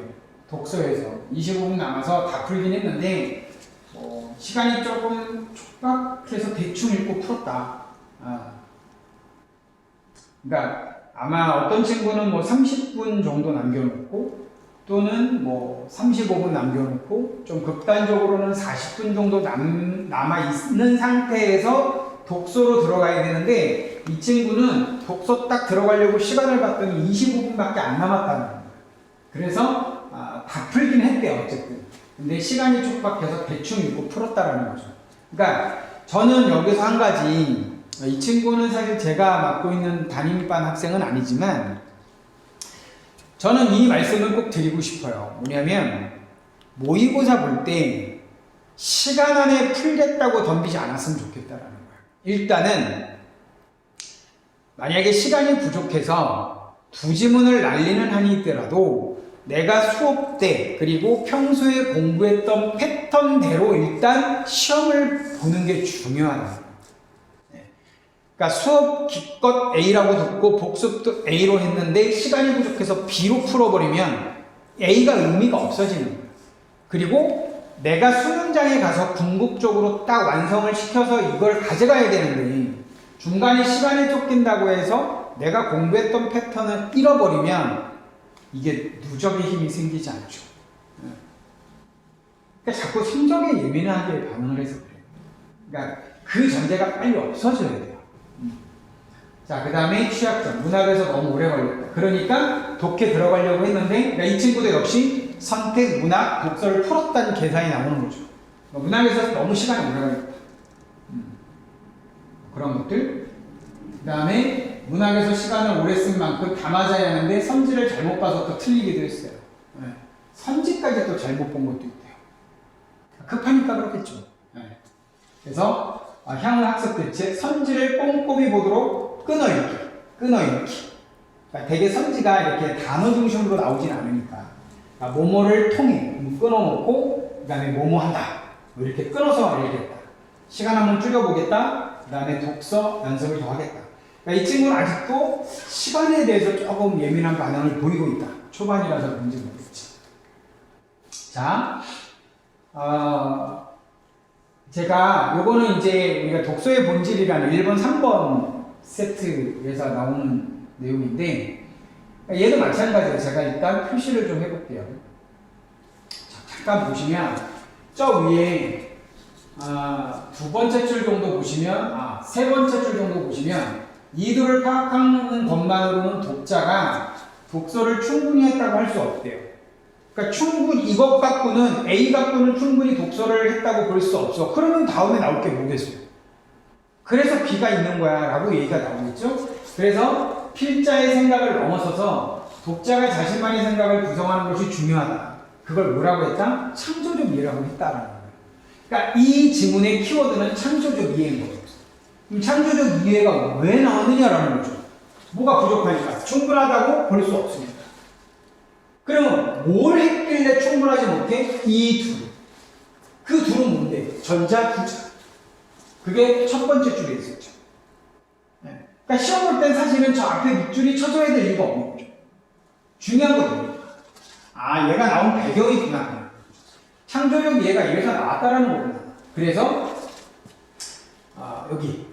독서에서 25분 남아서 다 풀긴 했는데 시간이 조금 촉박해서 대충 읽고 풀었다. 그러니까 아마 어떤 친구는 뭐 30분 정도 남겨놓고 또는 뭐 35분 남겨놓고 좀 극단적으로는 40분 정도 남아있는 상태에서 독서로 들어가야 되는데 이 친구는 독서 딱 들어가려고 시간을 봤더니 25분밖에 안 남았다는 거예요. 그래서 다 풀긴 했대요. 어쨌든. 근데 시간이 촉박해서 대충 읽고 풀었다라는 거죠. 그러니까 저는 여기서 한 가지, 이 친구는 사실 제가 맡고 있는 담임반 학생은 아니지만 저는 이 말씀을 꼭 드리고 싶어요. 뭐냐면 모의고사 볼 때 시간 안에 풀겠다고 덤비지 않았으면 좋겠다라는 거예요. 일단은 만약에 시간이 부족해서 두 지문을 날리는 한이 있더라도 내가 수업 때 그리고 평소에 공부했던 패턴대로 일단 시험을 보는 게 중요하다. 그러니까 수업 기껏 A라고 듣고 복습도 A로 했는데 시간이 부족해서 B로 풀어버리면 A가 의미가 없어지는 거예요. 그리고 내가 수능장에 가서 궁극적으로 딱 완성을 시켜서 이걸 가져가야 되는데 중간에 시간이 쫓긴다고 해서 내가 공부했던 패턴을 잃어버리면 이게 누적의 힘이 생기지 않죠. 그러니까 자꾸 성적에 예민하게 반응을 해서 그래요. 그러니까 그 전제가 빨리 없어져야 돼요. 자, 그 다음에 취약점. 문학에서 너무 오래 걸렸다. 그러니까 독해 들어가려고 했는데 그러니까 이 친구도 역시 선택, 문학, 독서를 풀었다는 계산이 나오는 거죠. 문학에서 너무 시간이 오래 걸렸다. 그런 것들. 그 다음에 문학에서 시간을 오래 쓴 만큼 다 맞아야 하는데 선지를 잘못 봐서 또 틀리기도 했어요. 네. 선지까지 또 잘못 본 것도 있대요. 급하니까 그렇겠죠. 네. 그래서 향후 학습 대책 선지를 꼼꼼히 보도록 끊어읽기. 그러니까 되게 선지가 이렇게 단어 중심으로 나오진 않으니까 그러니까 뭐뭐를 통해 끊어놓고 그 다음에 뭐뭐 한다. 뭐 이렇게 끊어서 알겠다. 시간 한번 줄여보겠다. 그 다음에 독서 연습을 더 하겠다. 그러니까 이 친구는 아직도 시간에 대해서 조금 예민한 반응을 보이고 있다. 초반이라서 그런지 모르겠지. 자, 제가 요거는 이제 우리가 독서의 본질이라는 1번, 3번 세트에서 나오는 내용인데 얘도 마찬가지예요. 제가 일단 표시를 좀 해볼게요. 자, 잠깐 보시면 저 위에 두 번째 줄 정도 보시면 세 번째 줄 정도 보시면 이들을 파악하는 것만으로는 독자가 독서를 충분히 했다고 할 수 없대요. 그러니까 충분히 이것 갖고는 A 갖고는 충분히 독서를 했다고 볼 수 없어. 그러면 다음에 나올 게 뭐겠어요? 그래서 B가 있는 거야 라고 얘기가 나오겠죠. 그래서 필자의 생각을 넘어서서 독자가 자신만의 생각을 구성하는 것이 중요하다. 그걸 뭐라고 했다? 창조적 이해라고 했다라는 거예요. 그러니까 이 지문의 키워드는 창조적 이해인 거예요. 그럼 창조적 이해가 왜 나왔느냐라는 거죠. 뭐가 부족하니까 충분하다고 볼 수 없습니다. 그러면 뭘 했길래 충분하지 못해? 이 둘. 그 둘은 뭔데? 전자, 부자. 그게 첫 번째 줄에 있었죠. 네. 그러니까 시험 볼 땐 사실은 저 앞에 밑줄이 쳐줘야 될 이유가 없는 거죠. 중요한 거거든요. 얘가 나온 배경이구나. 창조적 이해가 이래서 나왔다라는 거구나. 그래서 여기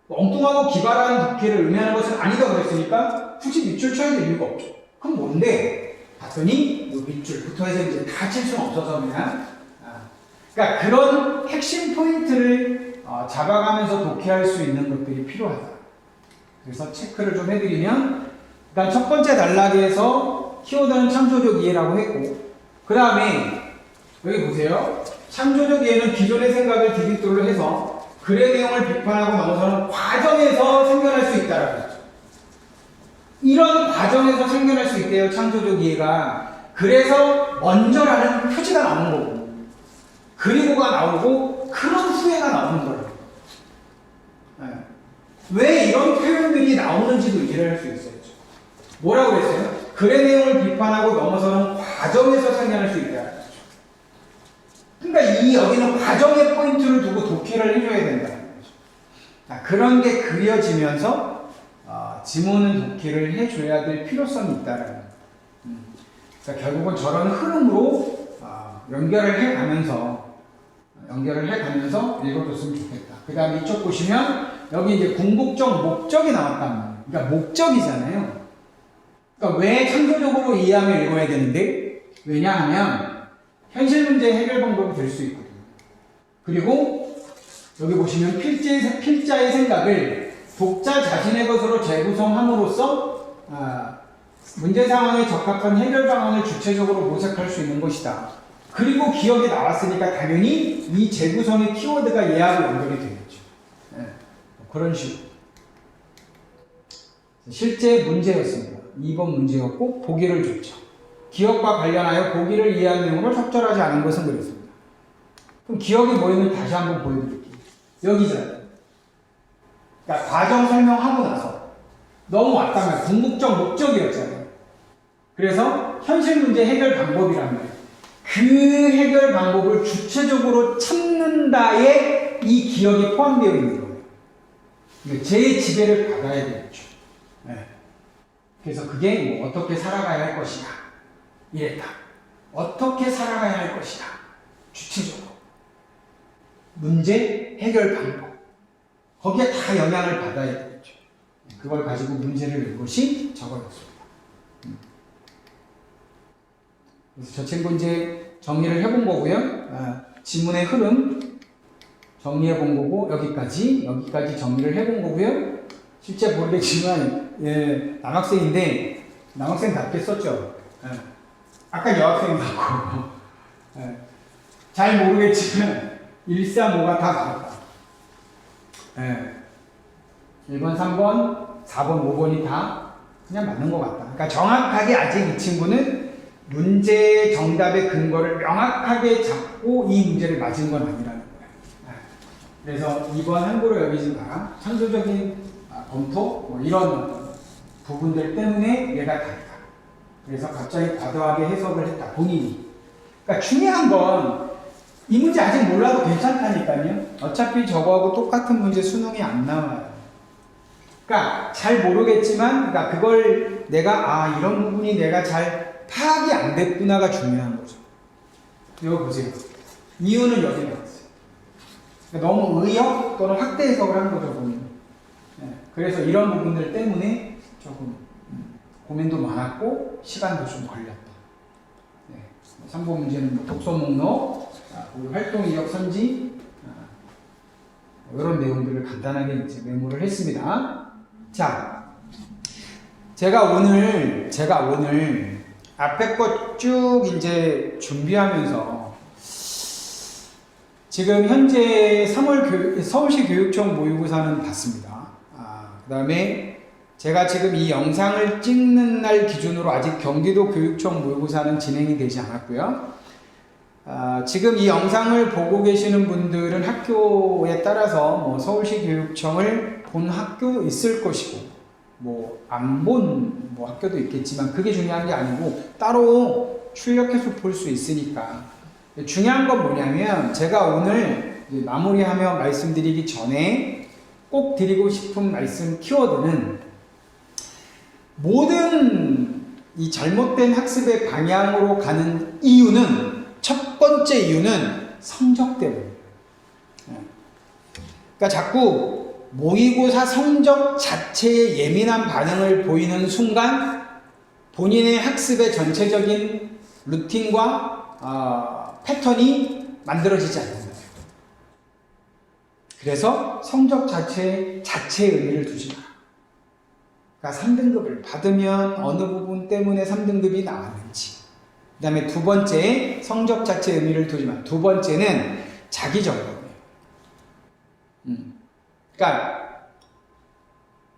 엉뚱하고 기발한 독해를 의미하는 것은 아니다 그랬으니까 굳이 밑줄 쳐야 될 이유가 없죠. 그럼 뭔데? 봤더니 이 밑줄부터 해서 이제 다 칠 수는 없어서 그냥 그러니까 그런 핵심 포인트를 잡아가면서 독해할 수 있는 것들이 필요하다. 그래서 체크를 좀 해드리면 일단 첫 번째 단락에서 키워드는 창조적 이해라고 했고 그 다음에 여기 보세요. 창조적 이해는 기존의 생각을 디귿돌로 해서 글의 내용을 비판하고 넘어서는 과정에서 생겨날 수 있다라고 했죠. 이런 과정에서 생겨날 수 있대요. 창조적 이해가. 그래서 먼저라는 표지가 나오는 거고 그리고가 나오고 그런 후에가 나오는 거예요. 네. 왜 이런 표현들이 나오는지도 이해를 할 수 있어야죠. 뭐라고 그랬어요? 글의 내용을 비판하고 넘어서는 과정에서 생겨날 수 있다. 그러니까 여기는 과정의 포인트를 두고 독해를 해줘야 된다는 거죠. 그런 게 그려지면서 지문은 독해를 해줘야 될 필요성이 있다는 거예요. 그러니까 결국은 저런 흐름으로 연결을 해가면서 읽어줬으면 좋겠다. 그 다음에 이쪽 보시면 여기 이제 궁극적 목적이 나왔단 말이에요. 그러니까 목적이잖아요. 그러니까 왜 창조적으로 이해하며 읽어야 되는데? 왜냐하면 현실 문제 해결 방법이 될 수 있거든요. 그리고 여기 보시면 필자의 생각을 독자 자신의 것으로 재구성함으로써 문제 상황에 적합한 해결 방안을 주체적으로 모색할 수 있는 것이다. 그리고 기억이 나왔으니까 당연히 이 재구성의 키워드가 얘하고 연결이 되겠죠. 네. 그런 식으로. 실제 문제였습니다. 2번 문제였고 보기를 줬죠. 기억과 관련하여 보기를 이해한 내용으로 적절하지 않은 것은 그랬습니다. 그럼 기억이 뭐였는지 다시 한번 보여드릴게요. 여기잖아요. 그러니까 과정 설명하고 나서 넘어왔다면 궁극적 목적이었잖아요. 그래서 현실 문제 해결 방법이란 말이에요. 그 해결 방법을 주체적으로 찾는다에 이 기억이 포함되어 있는 거예요. 제 지배를 받아야 되겠죠. 네. 그래서 그게 뭐 어떻게 살아가야 할 것이냐 이랬다. 어떻게 살아가야 할 것이냐 주체적으로 문제 해결 방법 거기에 다 영향을 받아야 되겠죠. 그걸 가지고 문제를 낸 것이 저거였습니다. 그래서 저 친구 이제 정리를 해본 거고요. 지문의 흐름 정리해 본 거고 여기까지 정리를 해본 거고요. 실제 모르겠지만 남학생인데 남학생답게 썼죠. 아까 여학생 같고 잘 모르겠지만 1, 4, 5가 다 나왔다. 1번, 3번, 4번, 5번이 다 그냥 맞는 것 같다. 그러니까 정확하게 아직 이 친구는 문제 정답의 근거를 명확하게 잡고 이 문제를 맞은 건 아니라는 거예요. 그래서 2번 함부로 여기지 마라. 창조적인 검토 뭐 이런 부분들 때문에 얘가 다르다. 그래서 갑자기 과도하게 해석을 했다. 본인이. 그러니까 중요한 건 이 문제 아직 몰라도 괜찮다니까요. 어차피 저거하고 똑같은 문제 수능이 안 나와요. 그러니까 잘 모르겠지만 그러니까 그걸 내가 이런 부분이 내가 잘 파악이 안 됐구나가 중요한 거죠. 이거 보세요. 이유는 여기 나왔어요. 그러니까 너무 의역 또는 확대 해석을 한 거죠, 본인은. 그래서 이런 부분들 때문에 조금 고민도 많았고 시간도 좀 걸렸다. 3번 문제는 뭐 독서 목록, 활동 이력 선지 이런 내용들을 간단하게 이제 메모를 했습니다. 자, 제가 오늘 앞에 것 쭉 이제 준비하면서 지금 현재 3월 서울시 교육청 모의고사는 봤습니다. 그 다음에 제가 지금 이 영상을 찍는 날 기준으로 아직 경기도 교육청 모의고사는 진행이 되지 않았고요. 지금 이 영상을 보고 계시는 분들은 학교에 따라서 뭐 서울시 교육청을 본 학교 있을 것이고 뭐 안 본 뭐 학교도 있겠지만 그게 중요한 게 아니고 따로 출력해서 볼 수 있으니까 중요한 건 뭐냐면 제가 오늘 마무리하며 말씀드리기 전에 꼭 드리고 싶은 말씀 키워드는 모든 이 잘못된 학습의 방향으로 가는 이유는 첫 번째 이유는 성적 때문이에요. 그러니까 자꾸 모의고사 성적 자체에 예민한 반응을 보이는 순간 본인의 학습의 전체적인 루틴과 패턴이 만들어지지 않는다. 그래서 성적 자체에 의미를 두지 마라. 그러니까 3등급을 받으면 어느 부분 때문에 3등급이 나왔는지. 그 다음에 두 번째, 성적 자체에 의미를 두지 마. 두 번째는 자기 점검이에요. 그러니까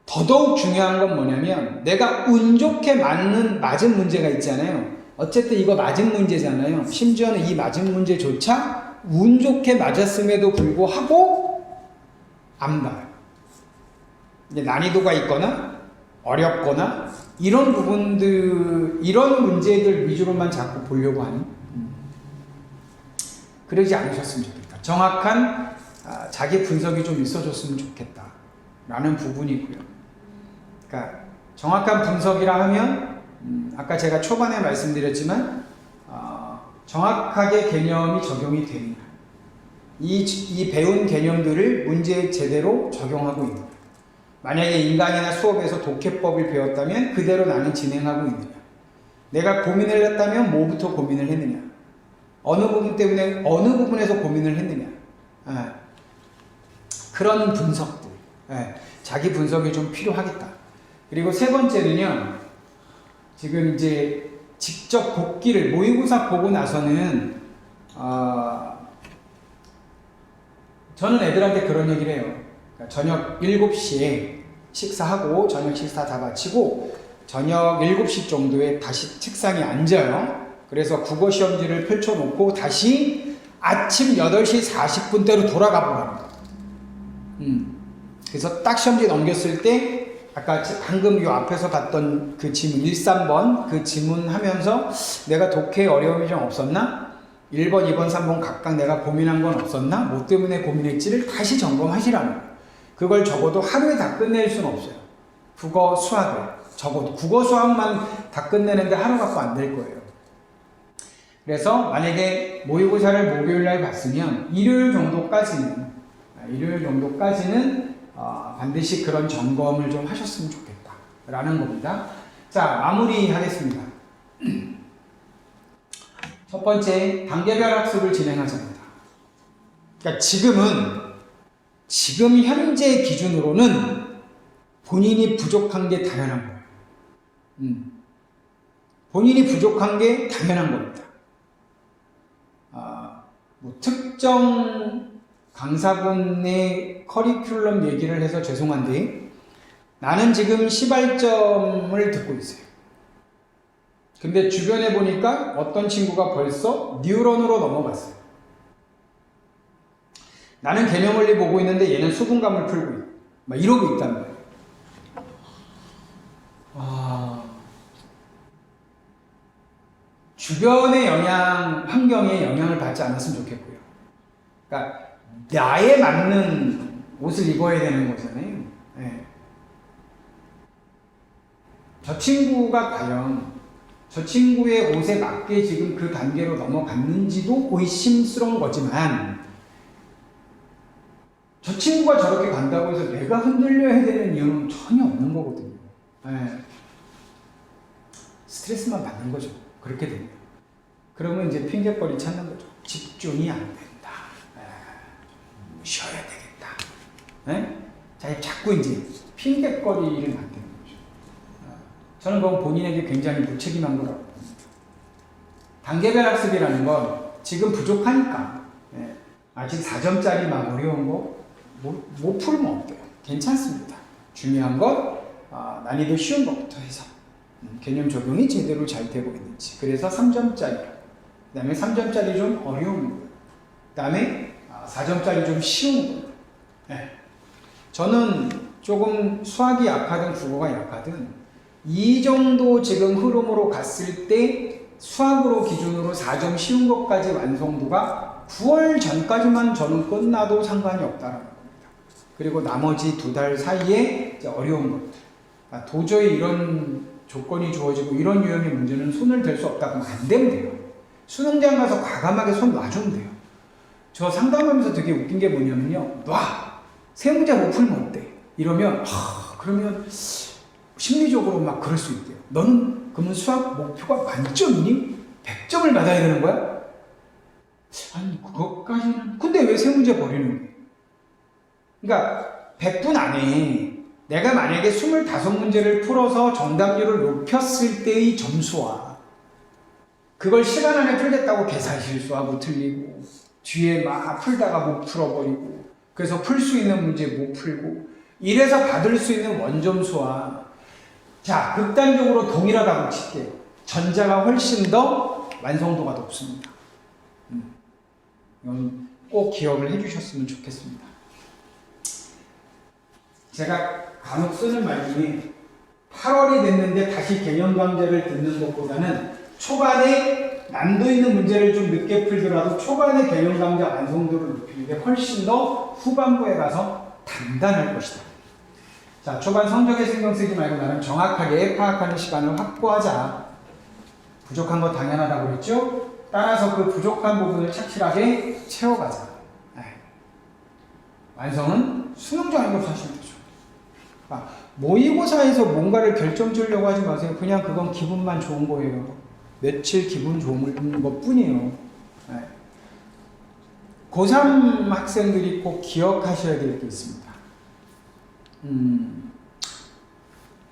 더더욱 중요한 건 뭐냐면 내가 운 좋게 맞은 문제가 있잖아요. 어쨌든 이거 맞은 문제잖아요. 심지어는 이 맞은 문제조차 운 좋게 맞았음에도 불구하고 안 봐요. 난이도가 있거나 어렵거나 이런 부분들, 이런 문제들 위주로만 자꾸 보려고 하는 그러지 않으셨으면 좋겠다. 정확한 자기 분석이 좀 있어줬으면 좋겠다 라는 부분이고요. 그러니까 정확한 분석이라 하면 아까 제가 초반에 말씀드렸지만 정확하게 개념이 적용이 되느냐, 이 배운 개념들을 문제에 제대로 적용하고 있느냐, 만약에 인강이나 수업에서 독해법을 배웠다면 그대로 나는 진행하고 있느냐, 내가 고민을 했다면 뭐부터 고민을 했느냐, 어느 부분 때문에 어느 부분에서 고민을 했느냐, 그런 분석들, 자기 분석이 좀 필요하겠다. 그리고 세 번째는요, 지금 이제 직접 복기를 모의고사 보고 나서는 저는 애들한테 그런 얘기를 해요. 그러니까 저녁 7시에 식사하고 저녁 식사 다 마치고 저녁 7시 정도에 다시 책상에 앉아요. 그래서 국어 시험지를 펼쳐놓고 다시 아침 8시 40분대로 돌아가 보라는 거예요. 그래서 딱 시험지 넘겼을 때 아까 방금 요 앞에서 봤던 그 지문 13번 그 지문 하면서 내가 독해에 어려움이 좀 없었나? 1번, 2번, 3번 각각 내가 고민한 건 없었나? 뭐 때문에 고민했지를 다시 점검하시라는 거예요. 그걸 적어도 하루에 다 끝낼 수는 없어요. 국어, 수학을 적어도 국어, 수학만 다 끝내는데 하루 갖고 안 될 거예요. 그래서 만약에 모의고사를 목요일날 봤으면 일요일 정도까지는 반드시 그런 점검을 좀 하셨으면 좋겠다 라는 겁니다. 자, 마무리하겠습니다. 첫 번째, 단계별 학습을 진행하자입니다. 그러니까 지금 현재 기준으로는 본인이 부족한 게 당연한 거예요. 본인이 부족한 게 당연한 겁니다. 뭐 특정 강사분의 커리큘럼 얘기를 해서 죄송한데 나는 지금 시발점을 듣고 있어요. 근데 주변에 보니까 어떤 친구가 벌써 뉴런으로 넘어갔어요. 나는 개념원리 보고 있는데 얘는 수분감을 풀고 있고 막 이러고 있단 말이에요. 주변의 환경에 영향을 받지 않았으면 좋겠고요. 그러니까 나에 맞는 옷을 입어야 되는 거잖아요. 네. 저 친구가 과연 저 친구의 옷에 맞게 지금 그 단계로 넘어갔는지도 의심스러운 거지만 저 친구가 저렇게 간다고 해서 내가 흔들려야 되는 이유는 전혀 없는 거거든요. 네. 스트레스만 받는 거죠. 그렇게 됩니다. 그러면 이제 핑계거리 찾는 거죠. 집중이 안 된다. 쉬어야 되겠다. 네? 자, 자꾸 이제 핑계거리를 만드는 거죠. 저는 그건 본인에게 굉장히 무책임한 거라고 봅니다. 단계별 학습이라는 건 지금 부족하니까 아직 4점짜리 막 어려운 거 못 풀면 어때요? 괜찮습니다. 중요한 건 난이도 쉬운 것부터 해서 개념 적용이 제대로 잘 되고 있는지. 그래서 3점짜리, 그 다음에 3점짜리 좀 어려운 거, 그 다음에 4점짜리 좀 쉬운 거. 네. 저는 조금 수학이 약하든 국어가 약하든 이 정도 지금 흐름으로 갔을 때 수학으로 기준으로 4점 쉬운 것까지 완성도가 9월 전까지만 저는 끝나도 상관이 없다라는 겁니다. 그리고 나머지 2달 사이에 이제 어려운 것들. 그러니까 도저히 이런 조건이 주어지고 이런 유형의 문제는 손을 댈 수 없다 그러면 안 되면 돼요. 수능장 가서 과감하게 손 놔주면 돼요. 저 상담하면서 되게 웃긴 게 뭐냐면요. 놔! 세 문제 못 풀면 어때? 이러면 그러면 심리적으로 막 그럴 수 있대요. 너는 그러면 수학 목표가 만점이니? 100점을 맞아야 되는 거야? 아니 그것까지는 근데 왜 세 문제 버리는 거야? 그러니까 100분 안에 내가 만약에 25문제를 풀어서 정답률을 높였을 때의 점수와 그걸 시간 안에 풀겠다고 계산 실수하고 틀리고 뒤에 막 풀다가 못 풀어버리고 그래서 풀 수 있는 문제 못 풀고 이래서 받을 수 있는 원점수와 자 극단적으로 동일하다고 칠게요. 전자가 훨씬 더 완성도가 높습니다. 이건 꼭 기억을 해주셨으면 좋겠습니다. 제가 간혹 쓰는 말 중에 8월이 됐는데 다시 개념 강좌를 듣는 것보다는 초반에 난도 있는 문제를 좀 늦게 풀더라도 초반에 개념 강좌 완성도를 높이는 게 훨씬 더 후반부에 가서 단단할 것이다. 자, 초반 성적에 신경 쓰지 말고 나름 정확하게 파악하는 시간을 확보하자. 부족한 거 당연하다고 그랬죠? 따라서 그 부족한 부분을 착실하게 채워가자. 완성은 수능장에서 하시면 되죠. 모의고사에서 뭔가를 결정 지으려고 하지 마세요. 그냥 그건 기분만 좋은 거예요. 며칠 기분 좋은 것 뿐이에요. 고3 학생들이 꼭 기억하셔야 될 게 있습니다.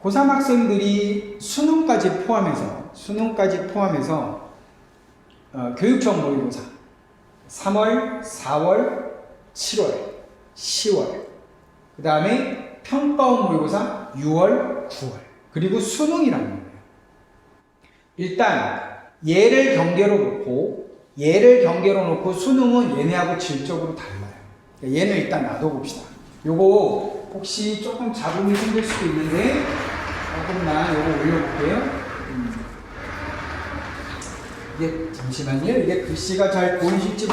고3 학생들이 수능까지 포함해서 교육청 모의고사 3월, 4월, 7월, 10월. 그 다음에 평가원 모의고사 6월, 9월. 그리고 수능이라는 거예요. 일단 얘를 경계로 놓고 수능은 얘네하고 질적으로 달라요. 얘는 일단 놔둬봅시다. 요거 혹시 조금 잡음이 생길 수도 있는데 조금만 요거 올려볼게요. 이게 잠시만요. 이게 글씨가 잘 보이실지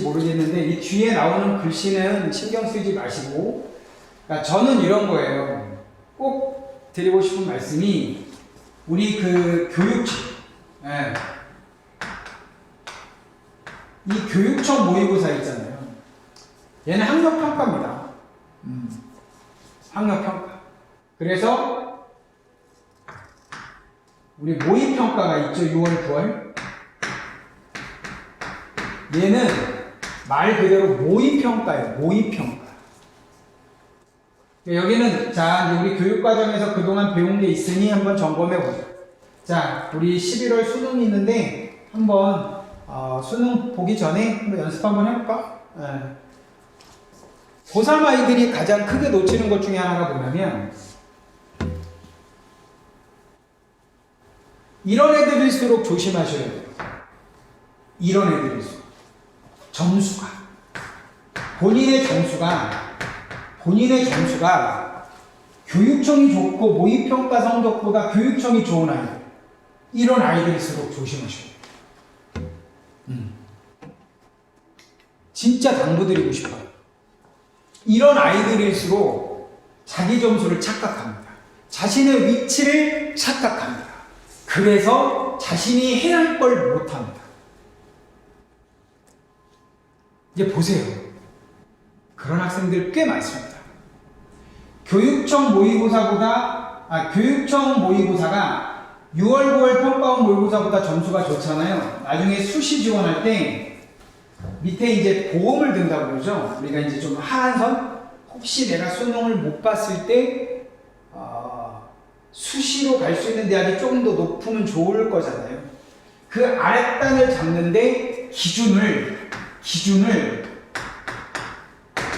모르겠는데 이 뒤에 나오는 글씨는 신경 쓰지 마시고, 그러니까 저는 이런 거예요. 꼭 드리고 싶은 말씀이 우리 그 교육청, 이 교육청 모의고사 있잖아요. 얘는 학력평가입니다. 학력평가. 그래서 우리 모의평가가 있죠. 6월, 9월. 얘는 말 그대로 모의평가예요. 모의평가. 여기는 자 우리 교육과정에서 그동안 배운 게 있으니 한번 점검해보자. 자 우리 11월 수능이 있는데 한번 수능 보기 전에 한번 연습 한번 해볼까? 고3 아이들이 가장 크게 놓치는 것 중에 하나가 뭐냐면 이런 애들일수록 조심하셔야 돼요. 이런 애들일수록 점수가 본인의 점수가 교육청이 좋고 모의평가 성적보다 교육청이 좋은 아이들, 이런 아이들일수록 조심하셔야 돼요. 진짜 당부드리고 싶어요. 이런 아이들일수록 자기 점수를 착각합니다. 자신의 위치를 착각합니다. 그래서 자신이 해야 할 걸 못합니다. 이제 보세요. 그런 학생들 꽤 많습니다. 교육청 모의고사가 6월, 9월 평가원 모의고사보다 점수가 좋잖아요. 나중에 수시 지원할 때 밑에 이제 보험을 든다고 그러죠. 우리가 이제 좀 하한선, 혹시 내가 수능을 못 봤을 때 수시로 갈 수 있는 대학이 조금 더 높으면 좋을 거잖아요. 그 아랫단을 잡는데 기준을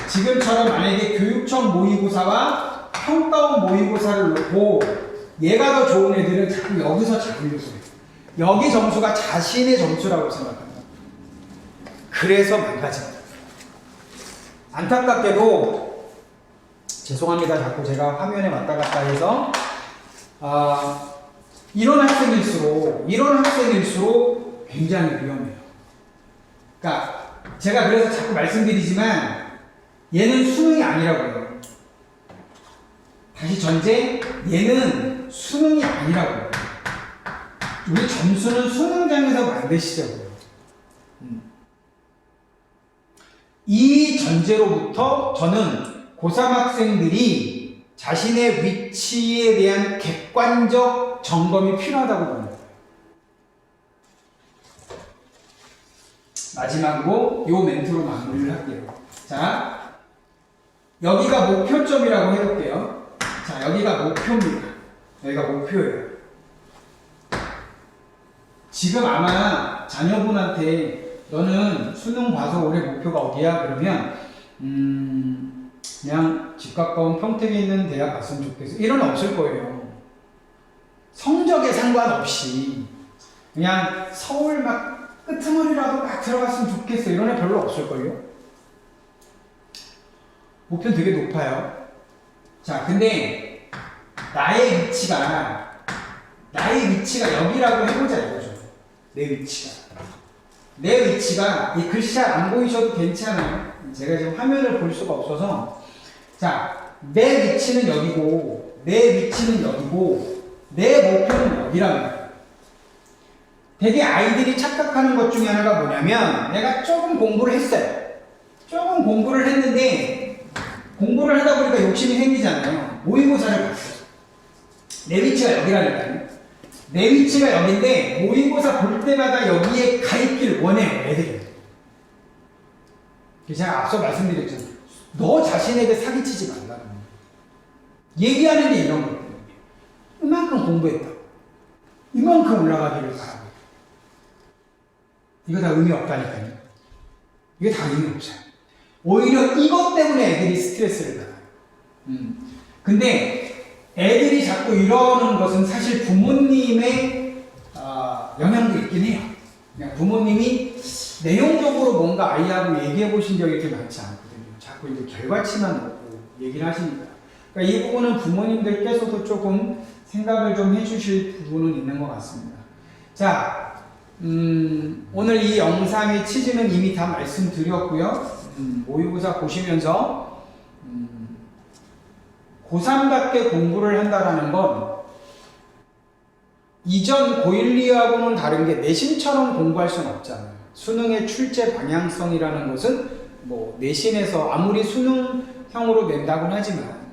지금처럼 만약에 교육청 모의고사와 평가원 모의고사를 놓고 얘가 더 좋은 애들은 자꾸 여기서 잡으려고 해요. 여기 점수가 자신의 점수라고 생각합니다. 그래서 망가집니다. 안타깝게도 죄송합니다. 자꾸 제가 화면에 왔다 갔다 해서 이런 학생일수록 굉장히 위험해요. 그러니까 제가 그래서 자꾸 말씀드리지만 얘는 수능이 아니라고요. 다시 전제, 얘는 수능이 아니라고요. 우리 점수는 수능장에서 만드시자고요. 이 전제로부터 저는 고3 학생들이 자신의 위치에 대한 객관적 점검이 필요하다고 봅니다. 마지막으로 요 멘트로 마무리를 할게요. 자, 여기가 목표점이라고 해볼게요. 자, 여기가 목표입니다. 여기가 목표예요. 지금 아마 자녀분한테 너는 수능 봐서 올해 목표가 어디야? 그러면 그냥 집 가까운 평택에 있는 대학 갔으면 좋겠어. 이런 없을 거예요. 성적에 상관없이 그냥 서울 막 끄트머리라도 막 들어갔으면 좋겠어. 이런 애 별로 없을걸요? 목표는 되게 높아요. 자, 근데 나의 위치가 여기라고 해보자 이거죠. 내 위치가 이 글씨 잘 안 보이셔도 괜찮아요. 제가 지금 화면을 볼 수가 없어서. 자, 내 위치는 여기고 내 목표는 여기랍니다. 되게 아이들이 착각하는 것 중에 하나가 뭐냐면, 내가 조금 공부를 했어요. 조금 공부를 했는데 공부를 하다 보니까 욕심이 생기잖아요. 모의고사를 봤어요. 내 위치가 여기라니까요. 내 위치가 여기인데 모의고사 볼 때마다 여기에 가 있길 원해요, 애들이. 제가 앞서 말씀드렸잖아요. 너 자신에게 사기치지 말라는 거예요. 얘기하는 게 이런 거예요. 이만큼 공부했다. 이만큼 올라가기를 바라고. 이거 다 의미 없다니까요. 이게 다 의미 없어요. 오히려 이것 때문에 애들이 스트레스를 받아요. 근데 애들이 자꾸 이러는 것은 사실 부모님의 영향도 있긴 해요. 그냥 부모님이 내용적으로 뭔가 아이하고 얘기해 보신 적이 그렇게 많지 않거든요. 자꾸 이제 결과치만 놓고 얘기를 하시니까. 그러니까 이 부분은 부모님들께서도 조금 생각을 좀 해주실 부분은 있는 것 같습니다. 자, 오늘 이 영상의 취지는 이미 다 말씀드렸고요. 모의고사 보시면서 고3답게 공부를 한다라는 건 이전 고1, 2하고는 다른 게 내신처럼 공부할 수는 없잖아요. 수능의 출제 방향성이라는 것은 뭐 내신에서 아무리 수능형으로 낸다고는 하지만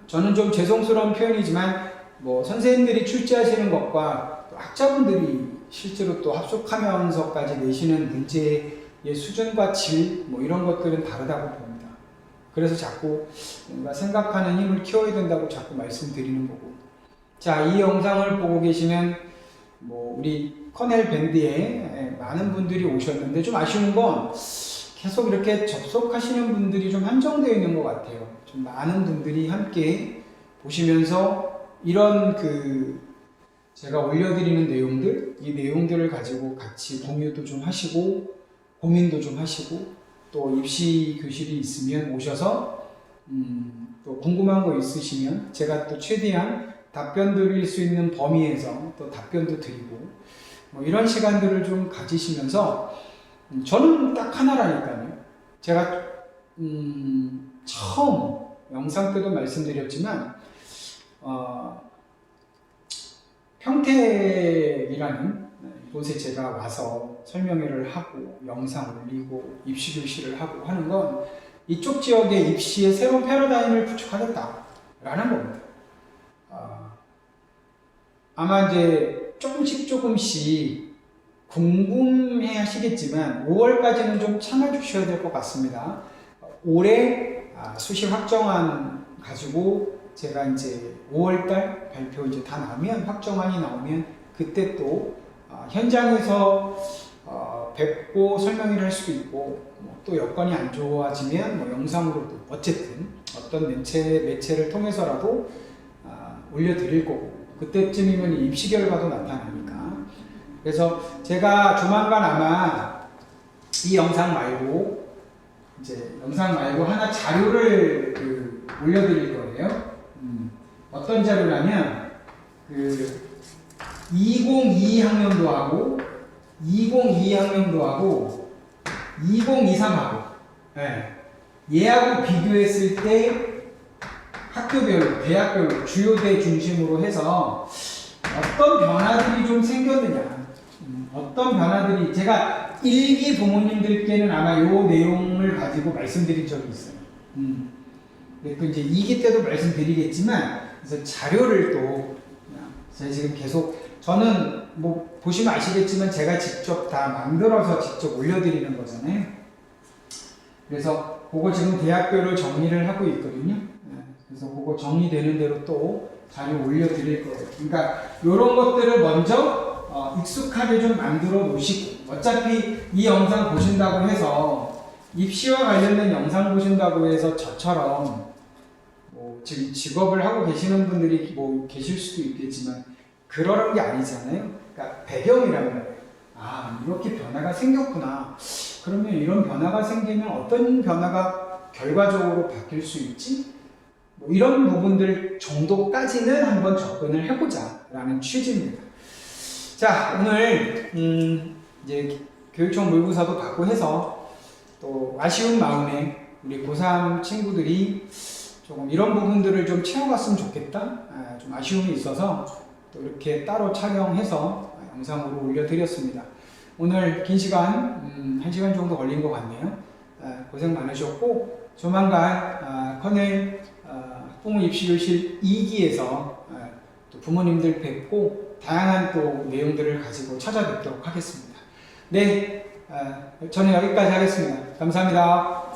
저는 좀 죄송스러운 표현이지만 뭐 선생님들이 출제하시는 것과 또 학자분들이 실제로 또 합숙하면서까지 내시는 문제의 수준과 질 뭐 이런 것들은 다르다고 봅니다. 그래서 자꾸 뭔가 생각하는 힘을 키워야 된다고 자꾸 말씀드리는 거고. 자, 이 영상을 보고 계시는 뭐 우리 커넬 밴드에 많은 분들이 오셨는데 좀 아쉬운 건 계속 이렇게 접속하시는 분들이 좀 한정되어 있는 것 같아요. 좀 많은 분들이 함께 보시면서 이런 제가 올려드리는 내용들, 이 내용들을 가지고 같이 공유도 좀 하시고 고민도 좀 하시고 또 입시 교실이 있으면 오셔서 또 궁금한 거 있으시면 제가 또 최대한 답변 드릴 수 있는 범위에서 또 답변도 드리고 뭐 이런 시간들을 좀 가지시면서 저는 딱 하나라니까요. 제가 처음 영상 때도 말씀드렸지만 평택이라는 곳에 제가 와서 설명회를 하고 영상 올리고 입시 교실을 하고 하는 건 이쪽 지역의 입시의 새로운 패러다임을 구축하겠다라는 겁니다. 아마 이제 조금씩 궁금해 하시겠지만 5월까지는 좀 참아주셔야 될 것 같습니다. 올해 수시 확정안 가지고 제가 이제 5월달 발표 이제 다 나오면 확정안이 나오면 그때 또 현장에서 뵙고 설명회를 할 수도 있고 또 여건이 안 좋아지면 뭐 영상으로도 어쨌든 어떤 매체를 통해서라도 올려드릴 거고 그때쯤이면 입시 결과도 나타나니까 그래서 제가 조만간 아마 이 영상 말고 하나 자료를 올려드릴 거예요. 어떤 자료냐면 2022학년도하고 2022학년도하고 2023하고 얘하고 비교했을 때 학교별로, 대학별로, 주요대 중심으로 해서 어떤 변화들이 좀 생겼느냐 어떤 변화들이 제가 일기 부모님들께는 아마 요 내용을 가지고 말씀드린 적이 있어요. 또 이제 2기 때도 말씀드리겠지만 그래서 자료를 또 제가 지금 계속 저는 뭐 보시면 아시겠지만 제가 직접 다 만들어서 직접 올려드리는 거잖아요. 그래서 그거 지금 대학별로 정리를 하고 있거든요. 그래서 그거 정리되는 대로 또 자료 올려드릴 거예요. 그러니까 이런 것들을 먼저 익숙하게 좀 만들어 놓으시고 어차피 이 영상 보신다고 해서 입시와 관련된 영상 보신다고 해서 저처럼 뭐 지금 직업을 하고 계시는 분들이 뭐 계실 수도 있겠지만 그러는 게 아니잖아요. 그러니까 배경이라는 거예요. 이렇게 변화가 생겼구나. 그러면 이런 변화가 생기면 어떤 변화가 결과적으로 바뀔 수 있지? 뭐 이런 부분들 정도까지는 한번 접근을 해보자 라는 취지입니다. 자, 오늘 이제 교육청 모의고사도 받고 해서 또 아쉬운 마음에 우리 고3 친구들이 조금 이런 부분들을 좀 채워갔으면 좋겠다. 좀 아쉬움이 있어서 또 이렇게 따로 촬영해서 영상으로 올려드렸습니다. 오늘 긴 시간, 1시간 정도 걸린 것 같네요. 고생 많으셨고 조만간 커넬 학부모 입시교실 2기에서 또 부모님들 뵙고 다양한 또 내용들을 가지고 찾아뵙도록 하겠습니다. 네, 저는 여기까지 하겠습니다. 감사합니다.